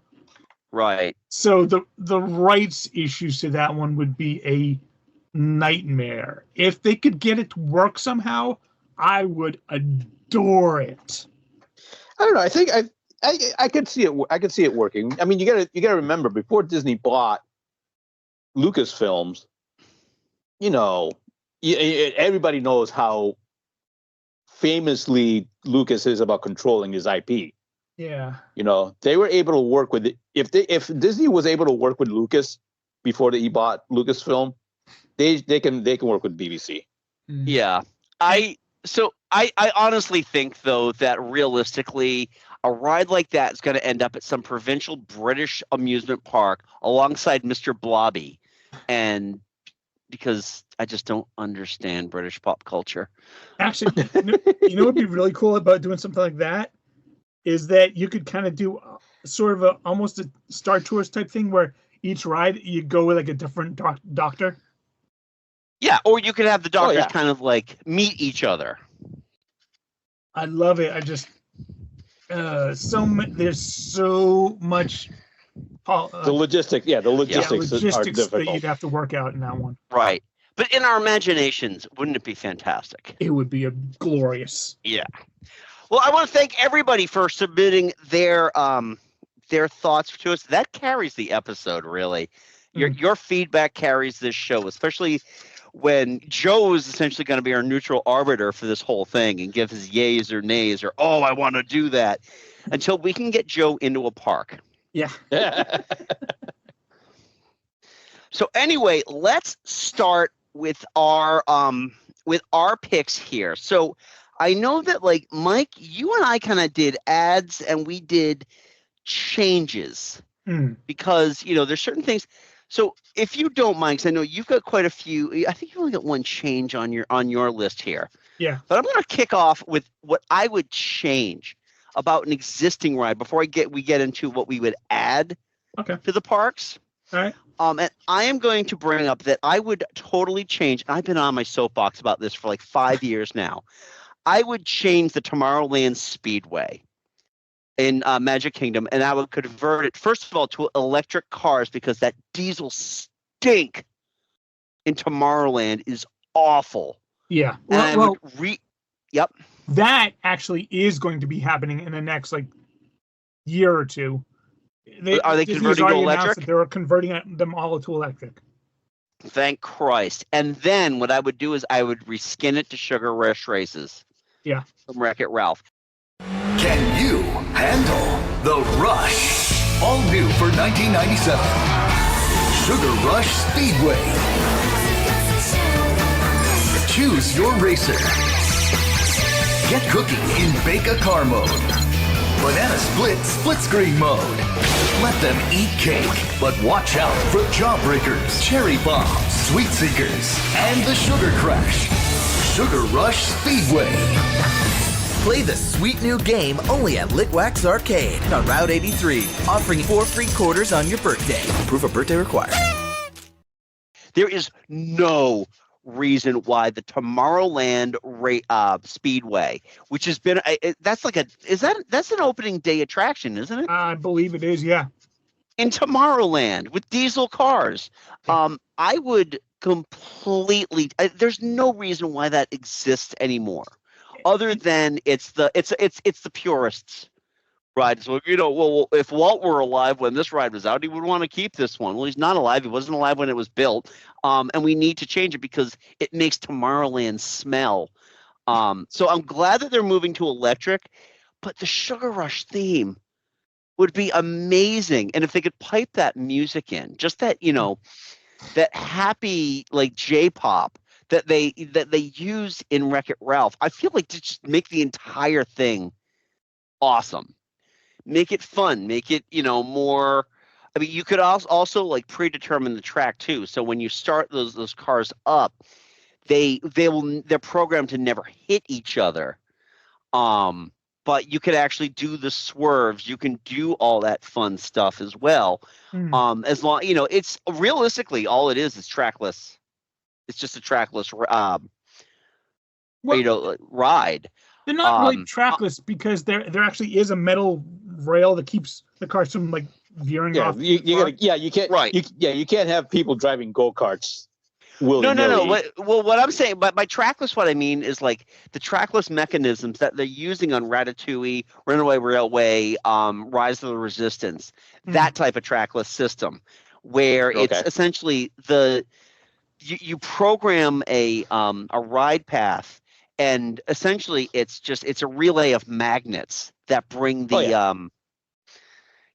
Right. So the rights issues to that one would be a nightmare. If they could get it to work somehow, I would adore it. I don't know. I think I could see it. I could see it working. I mean, you gotta remember before Disney bought Lucasfilms, everybody knows how famously Lucas is about controlling his IP. Yeah. They were able to work with it. If Disney was able to work with Lucas before he bought Lucasfilm, they can work with BBC. Yeah. I honestly think though that realistically a ride like that is going to end up at some provincial British amusement park alongside Mr. Blobby, and because I just don't understand British pop culture. Actually, what would be really cool about doing something like that is that you could kind of do sort of almost a Star Tours type thing where each ride you go with like a different doctor. Yeah, or you could have the doctors kind of like meet each other. I love it. I just there's so much. The logistics are difficult. That you'd have to work out in that one. Right, but in our imaginations, wouldn't it be fantastic? It would be glorious. Yeah. Well, I want to thank everybody for submitting their thoughts to us. That carries the episode, really. Your feedback carries this show, especially when Joe is essentially going to be our neutral arbiter for this whole thing and give his yays or nays or, oh, I want to do that, until we can get Joe into a park. Yeah. So anyway, let's start with our picks here. So I know that like Mike, you and I kind of did ads and we did changes because there's certain things. So if you don't mind, because I know you've got quite a few. I think you only got one change on your list here. Yeah. But I'm going to kick off with what I would change about an existing ride before we get into what we would add to the parks. All right. And I am going to bring up that I would totally change. I've been on my soapbox about this for like 5 years now. I would change the Tomorrowland Speedway in Magic Kingdom, and I would convert it, first of all, to electric cars, because that diesel stink in Tomorrowland is awful. Yeah. Well, yep. That actually is going to be happening in the next year or two. Are they converting to electric? They're converting them all to electric. Thank Christ. And then what I would do is I would reskin it to Sugar Rush Races. Yeah. From Wreck-It Ralph. Can you handle the rush? All new for 1997. Sugar Rush Speedway. Choose your racer. Get cooking in Bake a Car mode. Banana split screen mode. Let them eat cake, but watch out for Jawbreakers, Cherry Bombs, Sweet Seekers, and the Sugar Crash. Sugar Rush Speedway. Play the sweet new game only at Litwax Arcade on Route 83, offering 4 free quarters on your birthday. Proof of birthday required. There is no reason why the Tomorrowland Speedway, which has been that's an opening day attraction, isn't it? I believe it is, yeah. In Tomorrowland with diesel cars. I would completely there's no reason why that exists anymore, other than it's the purists ride. So well, if Walt were alive when this ride was out, he would want to keep this one. Well, he's not alive. He wasn't alive when it was built. And we need to change it because it makes Tomorrowland smell. So I'm glad that they're moving to electric, but the Sugar Rush theme would be amazing. And if they could pipe that music in, just that, that happy J-pop that they use in Wreck-It Ralph, I feel like to just make the entire thing awesome. Make it fun, make it, more. I mean, you could also predetermine the track too. So when you start those cars up, they're programmed to never hit each other. But you could actually do the swerves. You can do all that fun stuff as well. As long, it's realistically all it is trackless. It's just a trackless ride. They're not really trackless because there actually is a metal rail that keeps the cars from veering off. You can't. Right. You can't have people driving go-karts. No. What I'm saying, but by trackless, what I mean is the trackless mechanisms that they're using on Ratatouille, Runaway Railway, Rise of the Resistance, that type of trackless system, where it's essentially you program a ride path. And essentially, it's a relay of magnets that bring the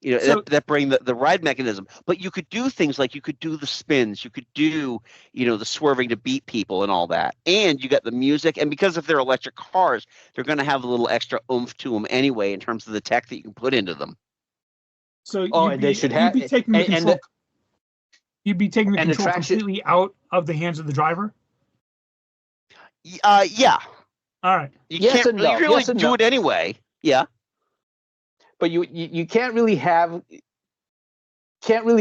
that bring the ride mechanism. But you could do things like you could do the spins, you could do the swerving to beat people and all that, and you got the music. And because if they're electric cars, they're going to have a little extra oomph to them anyway in terms of the tech that you can put into them. So you'd be taking the control completely out of the hands of the driver. Yeah. All right. You can't really do it anyway. Yeah. But you can't really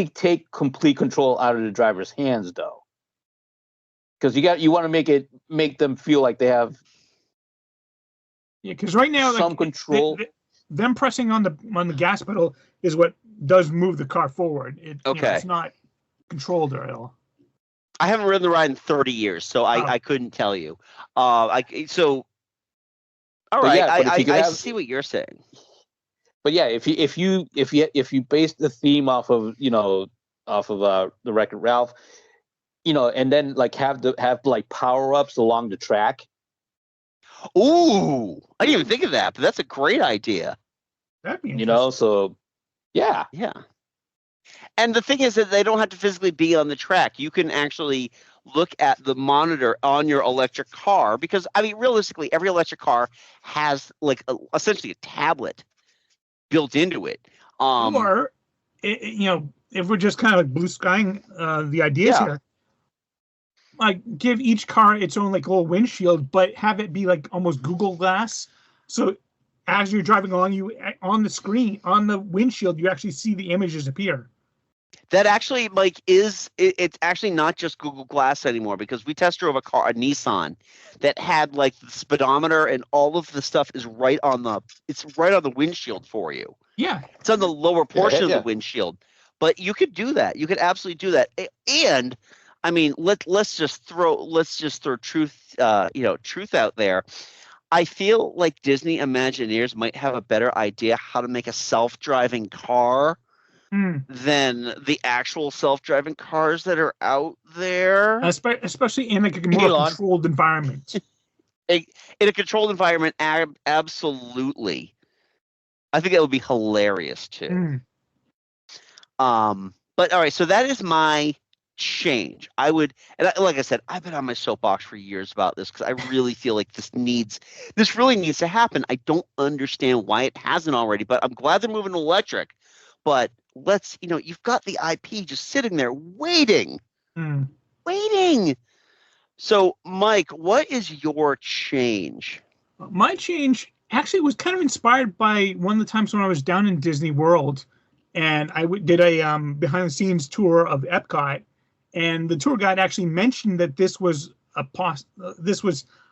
take complete control out of the driver's hands though. Because you want to make them feel like they have because right now some control. Them pressing on the gas pedal is what does move the car forward. It's not controlled at all. I haven't ridden the ride in 30 years, so I couldn't tell you. All right, I see what you're saying. But yeah, if you base the theme off of the Wreck-It Ralph, and then have power ups along the track. Ooh, I didn't even think of that, but that's a great idea. That'd be interesting. So yeah. And the thing is that they don't have to physically be on the track. You can actually look at the monitor on your electric car because, I mean, realistically, every electric car has essentially a tablet built into it. Or if we're just kind of like blue skying the ideas here, like give each car its own like little windshield, but have it be like almost Google Glass. So as you're driving along, you on the screen, on the windshield, you actually see the images appear. That actually it's actually not just Google Glass anymore, because we test drove a Nissan that had like the speedometer and all of the stuff is right on the windshield for you. Yeah. It's on the lower portion of the windshield. But you could do that. You could absolutely do that. And I mean, let's just throw truth truth out there. I feel like Disney Imagineers might have a better idea how to make a self-driving car than the actual self-driving cars that are out there. Especially in like a more controlled environment. In a controlled environment, absolutely. I think that would be hilarious too. But all right, so that is my change. Like I said, I've been on my soapbox for years about this because I really feel like this really needs to happen. I don't understand why it hasn't already, but I'm glad they're moving to electric. But you've got the IP just sitting there waiting. So, Mike, what is your change? My change actually was kind of inspired by one of the times when I was down in Disney World, and I did a behind-the-scenes tour of Epcot, and the tour guide actually mentioned that this was a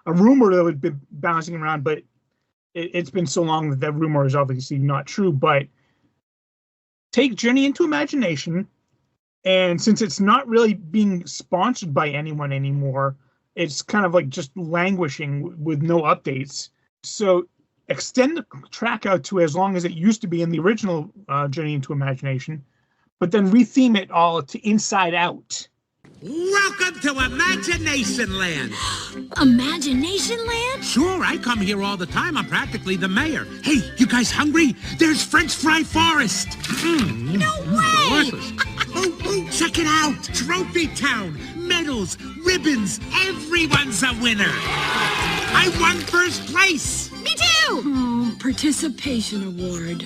rumor that would be bouncing around, but it's been so long that rumor is obviously not true. But take Journey into Imagination, and since it's not really being sponsored by anyone anymore, it's kind of like just languishing with no updates. So extend the track out to as long as it used to be in the original Journey into Imagination, but then retheme it all to Inside Out. Welcome to Imagination Land. Imagination Land? Sure, I come here all the time. I'm practically the mayor. Hey, you guys hungry? There's French Fry Forest. No way! Oh, check it out. Trophy Town. Medals, ribbons. Everyone's a winner. I won first place. Me too! Oh, participation award.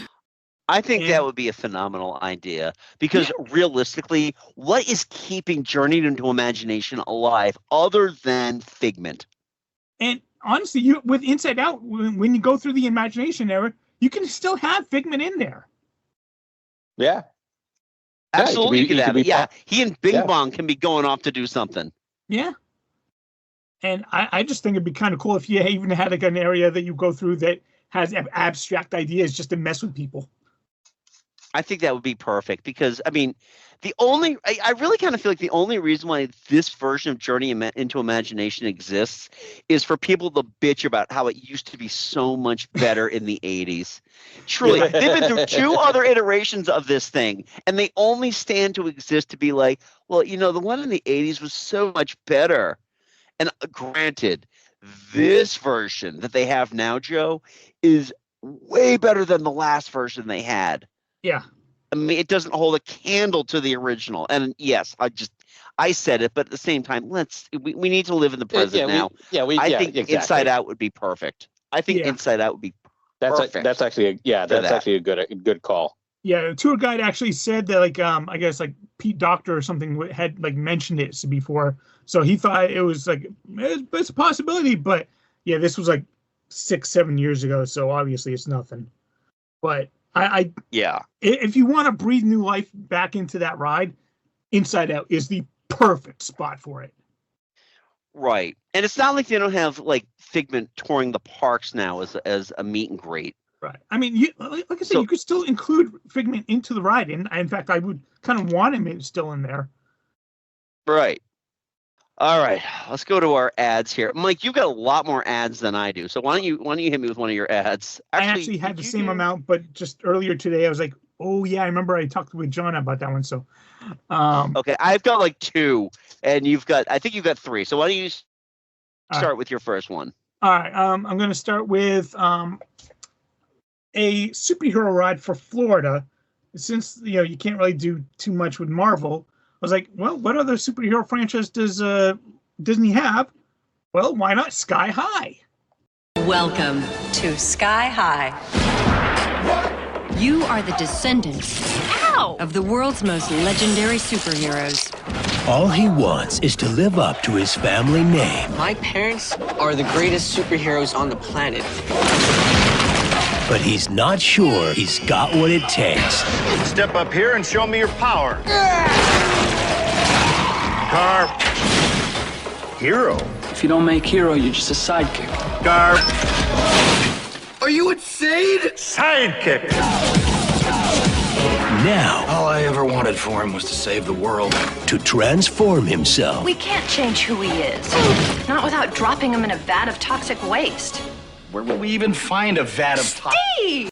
I think that would be a phenomenal idea because realistically, what is keeping Journey into Imagination alive other than Figment? And honestly, with Inside Out, when you go through the Imagination era, you can still have Figment in there. Yeah. Absolutely, you can have it. Yeah, he and Bing Bong can be going off to do something. Yeah. And I just think it'd be kind of cool if you even had like an area that you go through that has abstract ideas just to mess with people. I think that would be perfect because, I mean, I really kind of feel like the only reason why this version of Journey into Imagination exists is for people to bitch about how it used to be so much better in the 80s. Truly, they've been through 2 other iterations of this thing, and they only stand to exist to be like, well, the one in the 80s was so much better. And granted, this version that they have now, Joe, is way better than the last version they had. Yeah. I mean, it doesn't hold a candle to the original. And yes, I said it, but at the same time, we need to live in the present now. I think exactly. Inside Out would be perfect. I think Inside Out would be perfect. That's actually a good call. Yeah, the tour guide actually said that I guess like Pete Docter or something had like mentioned it before. So he thought it was like it's a possibility, but yeah, this was like 6-7 years ago, so obviously it's nothing. But if you want to breathe new life back into that ride, Inside Out is the perfect spot for it. Right. And it's not like they don't have like Figment touring the parks now as a meet and greet. Right. I mean, like I said, you could still include Figment into the ride. And in fact, I would kind of want him still in there. Right. All right. Let's go to our ads here. Mike, you've got a lot more ads than I do. So why don't you hit me with one of your ads? I actually had the same amount, but just earlier today, I was like, oh, yeah, I remember I talked with John about that one. So, okay, I've got like 2, and I think you've got 3. So why don't you start with your first one? All right. I'm going to start with a superhero ride for Florida. Since, you can't really do too much with Marvel, I was like, well, what other superhero franchise does Disney have? Well, why not Sky High? Welcome to Sky High. You are the descendants of the world's most legendary superheroes. All he wants is to live up to his family name. My parents are the greatest superheroes on the planet. But he's not sure he's got what it takes. Step up here and show me your power. Car. Hero. If you don't make hero, you're just a sidekick. Car. Are you insane? Sidekick. Now, all I ever wanted for him was to save the world. To transform himself. We can't change who he is. Not without dropping him in a vat of toxic waste. Where would we even find a vat of Steve!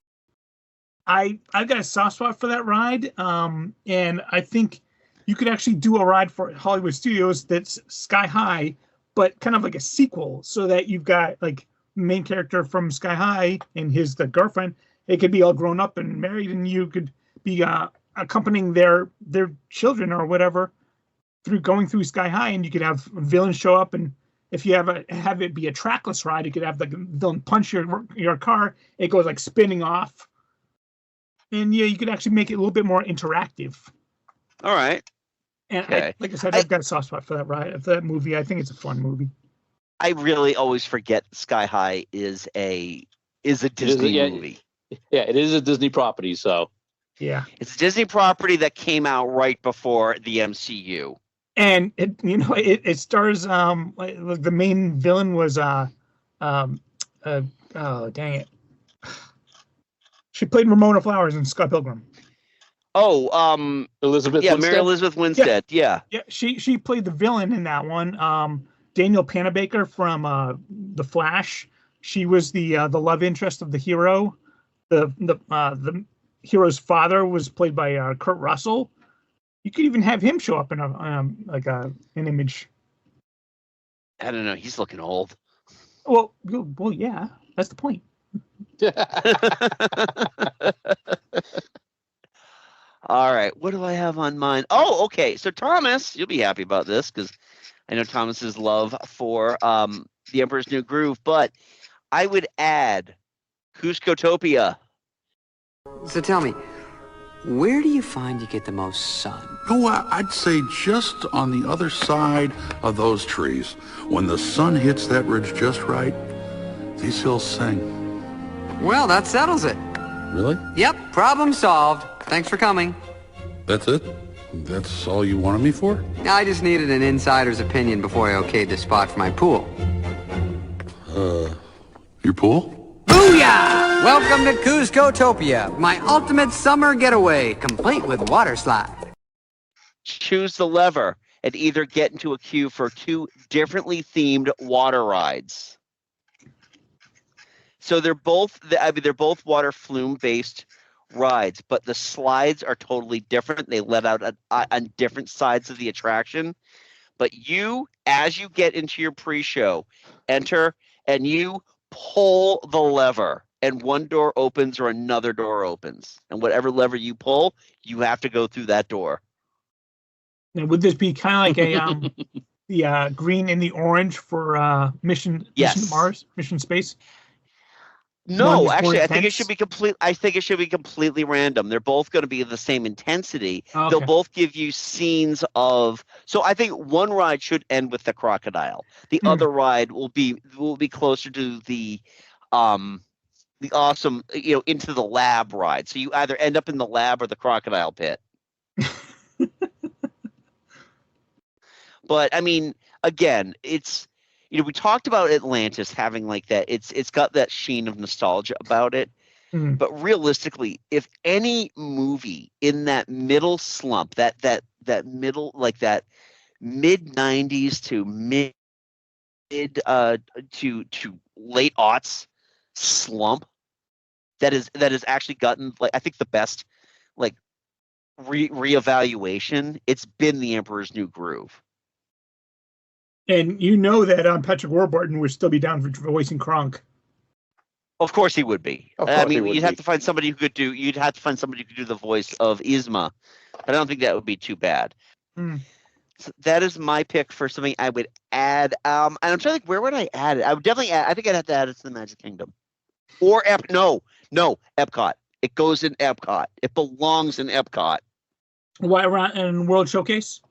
I've got a soft spot for that ride, and I think you could actually do a ride for Hollywood Studios that's Sky High, but kind of like a sequel, so that you've got like main character from Sky High and the girlfriend. It could be all grown up and married, and you could be accompanying their children or whatever going through Sky High, and you could have villains show up, and if you have it be a trackless ride, you could have the villain punch your car, it goes like spinning off, and yeah, you could actually make it a little bit more interactive. All right. And okay. Like I said, I've got a soft spot for that ride, for that movie. I think it's a fun movie. I really always forget Sky High is a Disney movie. Yeah, it is a Disney property, so. Yeah. It's a Disney property that came out right before the MCU. And it stars like the main villain was oh dang it. She played Ramona Flowers in Scott Pilgrim. Oh, Elizabeth yeah, Winstead? Mary Elizabeth Winstead, yeah. Yeah, she played the villain in that one. Daniel Panabaker from The Flash. She was the love interest of the hero. The hero's father was played by Kurt Russell. You could even have him show up in an image. I don't know. He's looking old. Well, yeah. That's the point. All right. What do I have on mine? Oh, okay. So Thomas, you'll be happy about this because I know Thomas's love for The Emperor's New Groove, but I would add Cuscotopia. So tell me, where do you find you get the most sun? Oh, I'd say just on the other side of those trees. When the sun hits that ridge just right, these hills sing. Well, that settles it. Really? Yep, problem solved. Thanks for coming. That's it? That's all you wanted me for? I just needed an insider's opinion before I okayed this spot for my pool. Your pool? Booyah! Welcome to Cuscotopia, my ultimate summer getaway, complete with water slide. Choose the lever and either get into a queue for 2 differently themed water rides. So they're both water flume based rides, but the slides are totally different. They let out on different sides of the attraction. But you, as you get into your pre-show, enter and you pull the lever, and one door opens or another door opens, and whatever lever you pull, you have to go through that door. Now, would this be kind of like the green and the orange for Mission Mars, Mission Space? No, actually, I think it should be completely random. They're both going to be the same intensity. Okay. They'll both give you scenes of. So I think one ride should end with the crocodile. The other ride will be closer to the awesome, into the lab ride. So you either end up in the lab or the crocodile pit. But I mean, again, it's. We talked about Atlantis having like that. It's got that sheen of nostalgia about it. But realistically, if any movie in that middle slump, that middle, like that mid 90s to mid to late aughts slump, that has actually gotten, like, I think the best like reevaluation, it's been The Emperor's New Groove. And that Patrick Warburton would still be down for voicing Kronk. Of course he would be. I mean, you'd have to find somebody who could do the voice of Yzma, but I don't think that would be too bad. So that is my pick for something I would add. And I'm trying to think, where would I add it? I would definitely add. I think I'd have to add it to the Magic Kingdom, or Epcot. It goes in Epcot. It belongs in Epcot. Why around in World Showcase?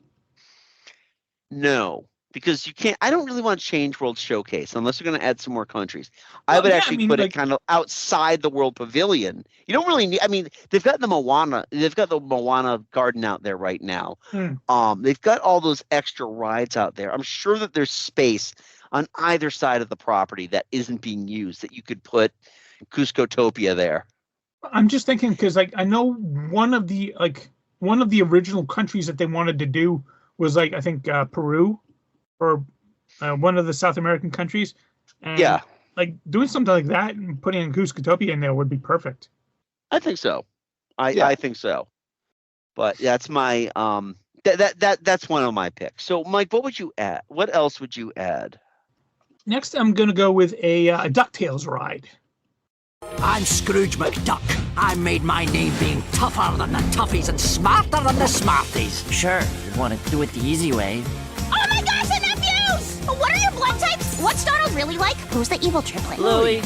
No, because you can't. I don't really want to change World Showcase unless you're going to add some more countries. I would actually put it kind of outside the World Pavilion. You don't really need. I mean, they've got the Moana. They've got the Moana Garden out there right now. They've got all those extra rides out there. I'm sure that there's space on either side of the property that isn't being used that you could put Cuscotopia there. I'm just thinking because like I know one of the original countries that they wanted to do was like I think Peru or one of the South American countries. And, like doing something like that and putting in Cuscotopia in there would be perfect. I think so. I think so. But that's my that's one of my picks. So Mike, what would you add? What else would you add? Next, I'm gonna go with a DuckTales ride. I'm Scrooge McDuck. I made my name being tougher than the toughies and smarter than the smarties. Sure, you want to do it the easy way. Oh my gosh, the nephews! What are your blood types? What's Donald really like? Who's the evil triplet? Louie.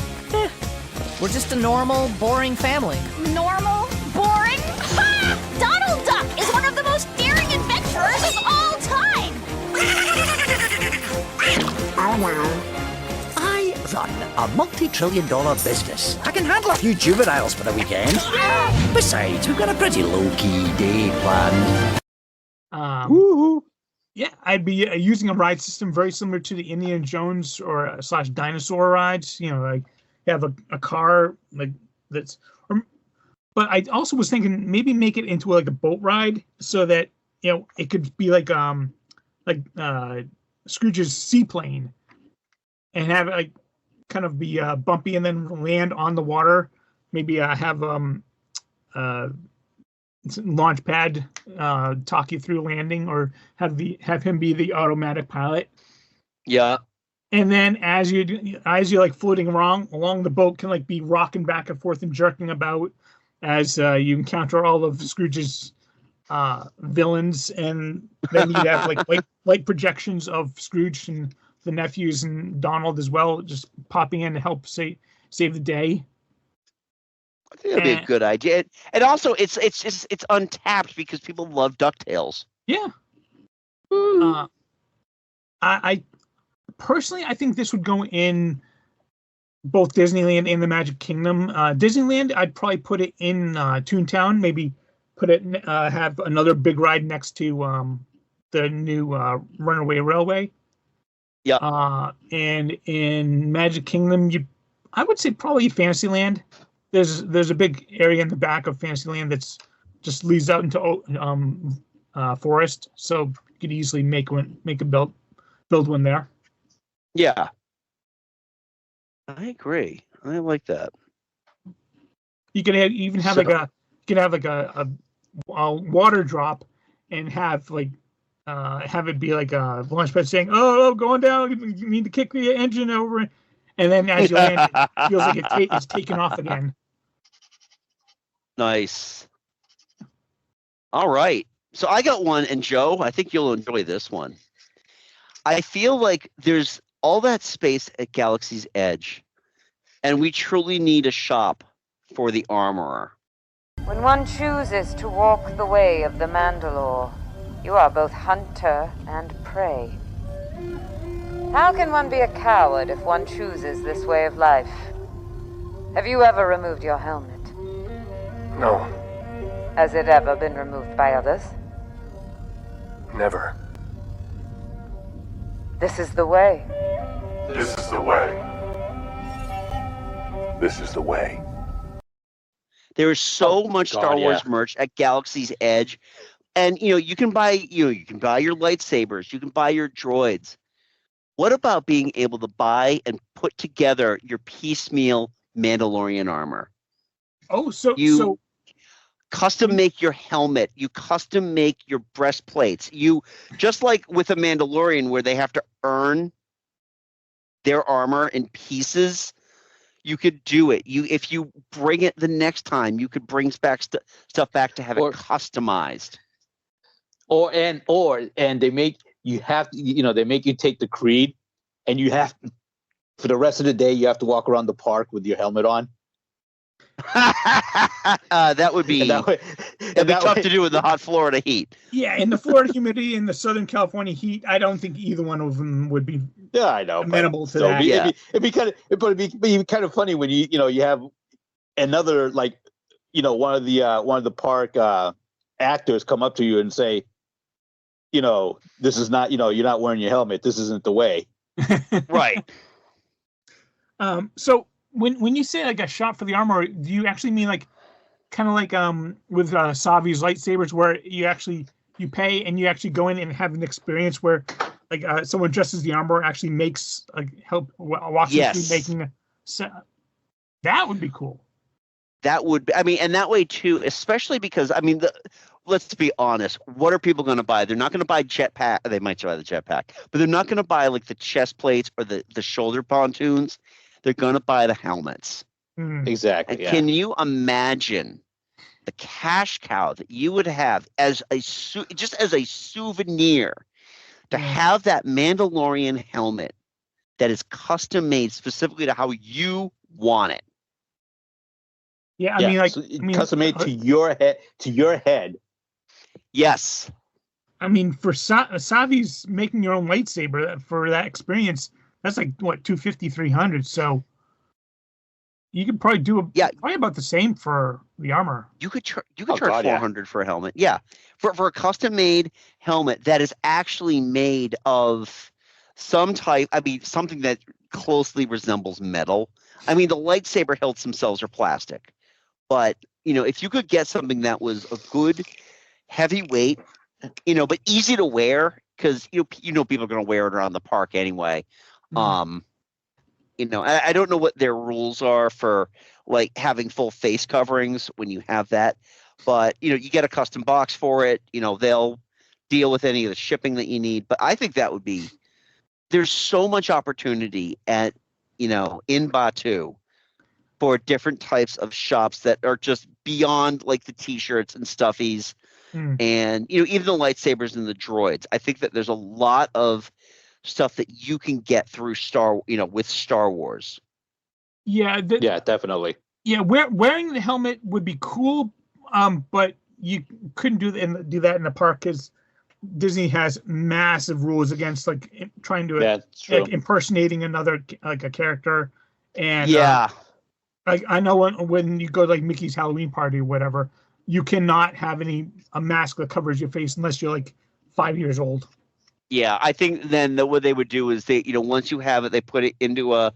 We're just a normal, boring family. Normal? Boring? Ha! Donald Duck is one of the most daring adventurers of all time! Oh no. I run a multi-trillion-dollar business. I can handle a few juveniles for the weekend. Besides, we've got a pretty low-key day planned. Yeah, I'd be using a ride system very similar to the Indiana Jones or / dinosaur rides. You know, like you have a car like that's. But I also was thinking maybe make it into like a boat ride so that it could be like Scrooge's seaplane, and have it like kind of be bumpy and then land on the water. Maybe have launch pad talk you through landing, or have him be the automatic pilot. Yeah. And then as you're like floating along the boat can like be rocking back and forth and jerking about as you encounter all of Scrooge's villains, and then you have like light projections of Scrooge and the nephews and Donald as well, just popping in to help save the day. I think that'd be a good idea. And also, it's untapped because people love DuckTales. Yeah. I personally, I think this would go in both Disneyland and the Magic Kingdom. Disneyland, I'd probably put it in Toontown. Maybe put it have another big ride next to the new Runaway Railway. Yeah. And in Magic Kingdom, I would say probably Fantasyland. There's a big area in the back of Fantasyland that's just leads out into forest, so you could easily build one there. Yeah, I agree. I like that. You can have a water drop and have it be like a launch pad saying, "Oh, going down. You need to kick the engine over," and then as you land, it feels like it's taken off again. Nice. All right. So I got one, and Joe, I think you'll enjoy this one. I feel like there's all that space at Galaxy's Edge, and we truly need a shop for the armorer. When one chooses to walk the way of the Mandalore, you are both hunter and prey. How can one be a coward if one chooses this way of life? Have you ever removed your helmet? No. Has it ever been removed by others? Never. This is the way. This is the way. This is the way. There is so much Star Wars merch at Galaxy's Edge, and you can buy your lightsabers, you can buy your droids. What about being able to buy and put together your piecemeal Mandalorian armor? Oh, so custom make your helmet, you custom make your breastplates. You just like with a Mandalorian where they have to earn their armor in pieces. You could do it. If you bring it the next time, you could bring back stuff back to have it customized. And they make you have they make you take the creed, and you have for the rest of the day you have to walk around the park with your helmet on. That would be tough to do in the hot Florida heat. Yeah, in the Florida humidity and the Southern California heat, I don't think either one of them would be. Yeah, I know. Amenable to that. It'd be kind of funny when you have another one of the park actors come up to you and say, this is not, you're not wearing your helmet. This isn't the way. Right. So when you say like a shop for the armor, do you actually mean like kind of like with Savi's lightsabers, where you pay and you actually go in and have an experience where like someone dresses the armor actually makes walks you through making that would be cool. That would be, and that way too, especially because let's be honest, what are people going to buy? They're not going to buy jetpack. They might buy the jetpack, but they're not going to buy like the chest plates or the shoulder pontoons. They're going to buy the helmets. Exactly. And can you imagine the cash cow that you would have as just as a souvenir to have that Mandalorian helmet that is custom made specifically to how you want it? Yeah, custom made to your head. Yes. For Savi's making your own lightsaber for that experience, that's like what, $250, $300. So you could probably do probably about the same for the armor. You could charge $400 for a helmet. Yeah, for a custom made helmet that is actually made of some type. Something that closely resembles metal. The lightsaber hilts themselves are plastic, but if you could get something that was a good heavy weight, but easy to wear, because people are going to wear it around the park anyway. I don't know what their rules are for like having full face coverings when you have that, but you get a custom box for it. They'll deal with any of the shipping that you need. But I think that would be, there's so much opportunity at in Batuu for different types of shops that are just beyond like the t-shirts and stuffies and even the lightsabers and the droids. I think that there's a lot of stuff that you can get through with Star Wars. Yeah, definitely. Yeah, wearing the helmet would be cool, but you couldn't do that in the park because Disney has massive rules against like trying to impersonating another like a character. And I know when you go to like Mickey's Halloween party or whatever, you cannot have a mask that covers your face unless you're like 5 years old. Yeah, I think then what they would do is they, once you have it, they put it into a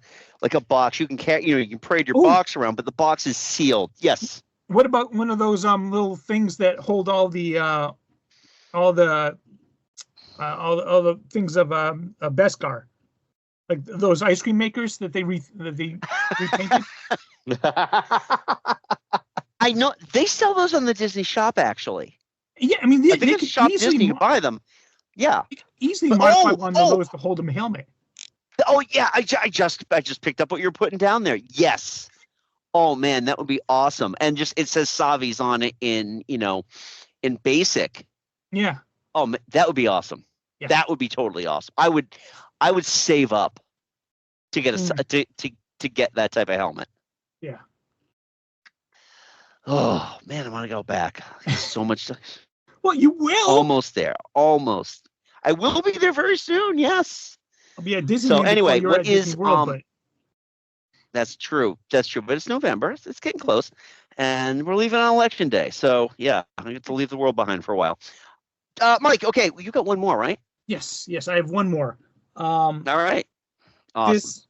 box. You can you can parade your box around, but the box is sealed. Yes. What about one of those little things that hold all the things of Beskar, like those ice cream makers that they repainted? I know they sell those on the Disney shop actually. Yeah, I think it's Shop Disney. You buy them. Yeah, easily modify one of those to hold a helmet. Oh yeah, I just picked up what you're putting down there. Yes. Oh man, that would be awesome. And just it says Savi's on it in basic. Yeah. Oh, that would be awesome. Yeah. That would be totally awesome. I would save up to get to get that type of helmet. Yeah. Oh man, I want to go back. There's so much. Well, you will. Almost there. Almost. I will be there very soon. Yes. I'll be at Disney. So anyway, what is World, That's true. That's true. But it's November. It's getting close, and we're leaving on Election Day. So yeah, I get to leave the world behind for a while. Mike, okay, you got one more, right? Yes, I have one more. All right. Awesome. This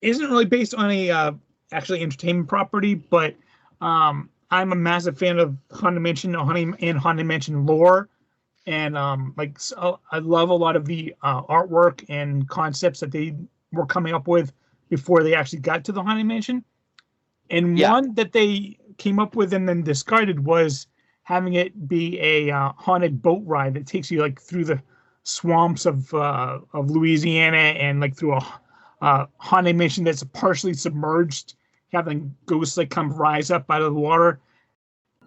isn't really based on a actually entertainment property, but I'm a massive fan of Haunted Mansion and Haunted Mansion lore, and I love a lot of the artwork and concepts that they were coming up with before they actually got to the Haunted Mansion. And one that they came up with and then discarded was having it be a haunted boat ride that takes you like through the swamps of Louisiana and like through a haunted mansion that's partially submerged, having ghosts like come rise up out of the water.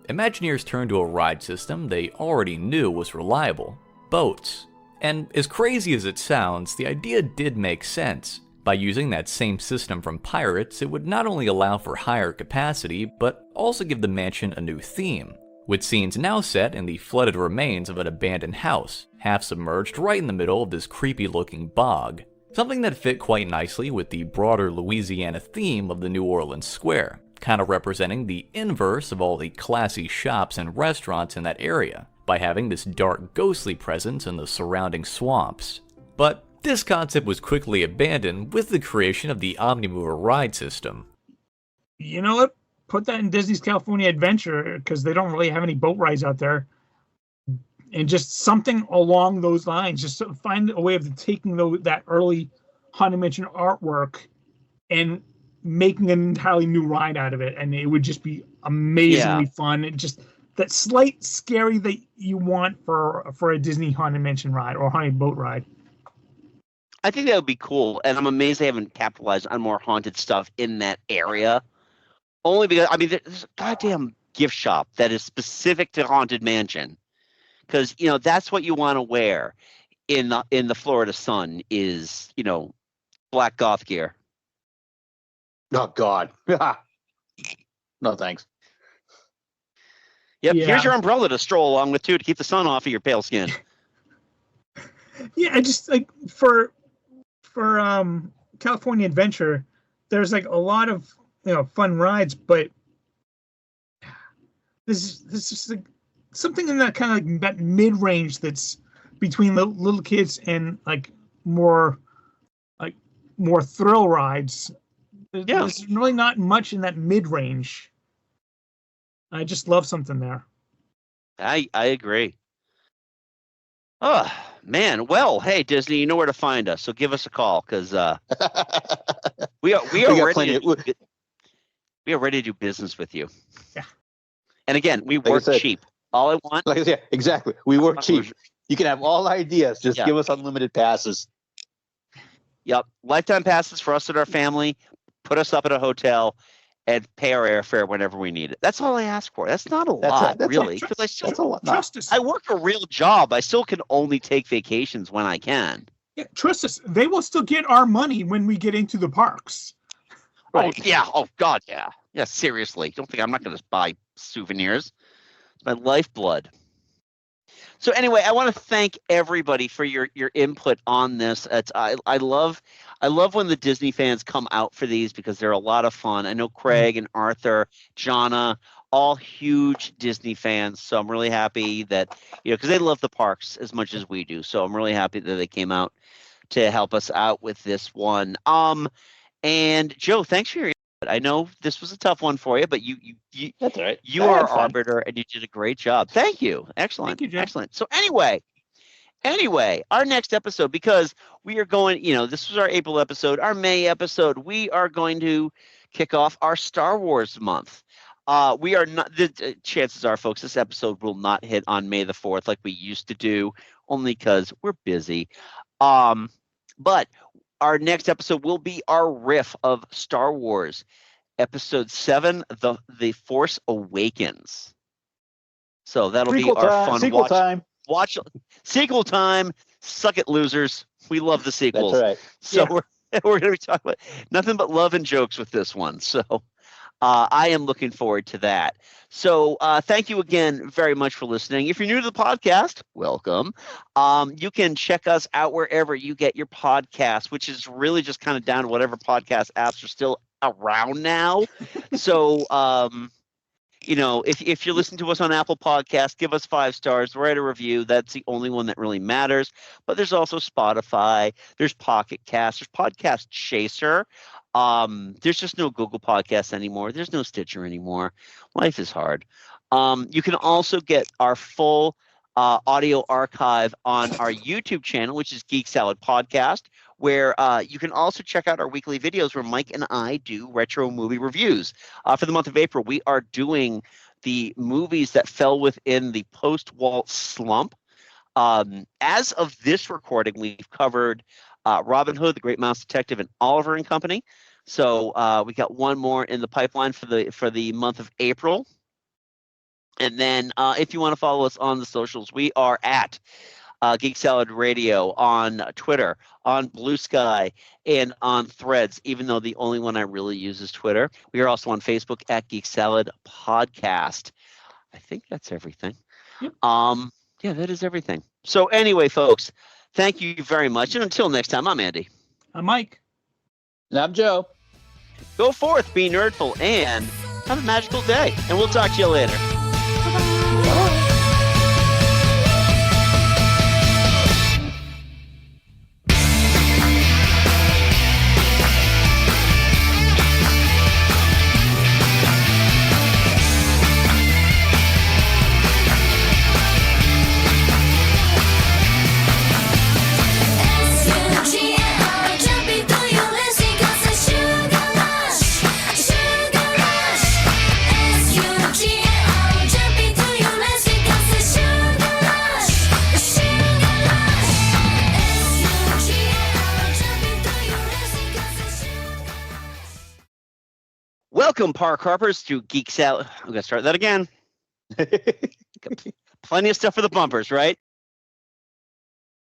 Imagineers turned to a ride system they already knew was reliable: boats. And as crazy as it sounds, the idea did make sense. By using that same system from Pirates, it would not only allow for higher capacity, but also give the mansion a new theme, with scenes now set in the flooded remains of an abandoned house, half submerged right in the middle of this creepy looking bog. Something that fit quite nicely with the broader Louisiana theme of the New Orleans Square, kind of representing the inverse of all the classy shops and restaurants in that area, by having this dark ghostly presence in the surrounding swamps. But this concept was quickly abandoned with the creation of the Omnimover ride system. You know what? Put that in Disney's California Adventure, because they don't really have any boat rides out there. And just something along those lines. Just find a way of taking that early Haunted Mansion artwork and making an entirely new ride out of it. And it would just be amazingly fun. It just that slight scary that you want for a Disney Haunted Mansion ride or Haunted Boat ride. I think that would be cool, and I'm amazed they haven't capitalized on more haunted stuff in that area. Only because, I mean, there's a goddamn gift shop that is specific to Haunted Mansion, because that's what you want to wear in the Florida sun is black goth gear. Oh God, no thanks. Yep, here's your umbrella to stroll along with too to keep the sun off of your pale skin. Yeah, I just like for California Adventure, there's like a lot of fun rides, but this is like something in that kind of like that mid range that's between the little kids and like more thrill rides. There's really not much in that mid range. I just love something there. I agree. Oh man, well, hey Disney, you know where to find us, so give us a call because we are ready to do business with you. Yeah. And again, we work cheap. All I want. Like I said, exactly. We work cheap. You can have all ideas. Just give us unlimited passes. Yep, lifetime passes for us and our family. Put us up at a hotel and pay our airfare whenever we need it. That's all I ask for. That's not a lot, really. Because I work a real job. I still can only take vacations when I can. Yeah, trust us. They will still get our money when we get into the parks. Right. Oh yeah. Oh God. Yeah. Yeah. Seriously. Don't think I'm not going to buy souvenirs. It's my lifeblood. So anyway, I want to thank everybody for your input on this. I love when the Disney fans come out for these because they're a lot of fun. I know Craig and Arthur, Jonna, all huge Disney fans. So I'm really happy that because they love the parks as much as we do. So I'm really happy that they came out to help us out with this one. And Joe, thanks for your input. I know this was a tough one for you, but you that's all right. You are our arbiter, and you did a great job. Thank you. Excellent. Thank you, Joe. Excellent. So anyway, our next episode, because we are going, this was our April episode, our May episode, we are going to kick off our Star Wars month. We are not. The chances are, folks, this episode will not hit on May the 4th like we used to do, only because we're busy. But our next episode will be our riff of Star Wars, Episode 7, The Force Awakens. So that'll be our fun sequel time. Watch sequel time. Suck it, losers. We love the sequels. That's right. So we're going to be talking about nothing but love and jokes with this one. So I am looking forward to that. So thank you again very much for listening. If you're new to the podcast, welcome. You can check us out wherever you get your podcasts, which is really just kind of down to whatever podcast apps are still around now. So, if you're listening to us on Apple Podcasts, give us 5 stars, write a review. That's the only one that really matters. But there's also Spotify. There's Pocket Cast. There's Podcast Chaser. There's just no Google Podcasts anymore. There's no Stitcher anymore. Life is hard. You can also get our full audio archive on our YouTube channel, which is Geek Salad Podcast, where you can also check out our weekly videos where Mike and I do retro movie reviews. For the month of April, we are doing the movies that fell within the post-Walt slump. As of this recording, we've covered Robin Hood, The Great Mouse Detective, and Oliver and Company. So we got one more in the pipeline for the month of April. And then if you want to follow us on the socials, we are at Geek Salad Radio on Twitter, on Blue Sky, and on Threads, even though the only one I really use is Twitter. We are also on Facebook at Geek Salad Podcast. I think that's everything. Yep. Yeah, that is everything. So anyway, folks, thank you very much. And until next time, I'm Andy. I'm Mike. And I'm Joe. Go forth, be nerdful, and have a magical day. And we'll talk to you later. Welcome, Park Hoppers, to Geek Salad. I'm going to start that again. Plenty of stuff for the bumpers, right?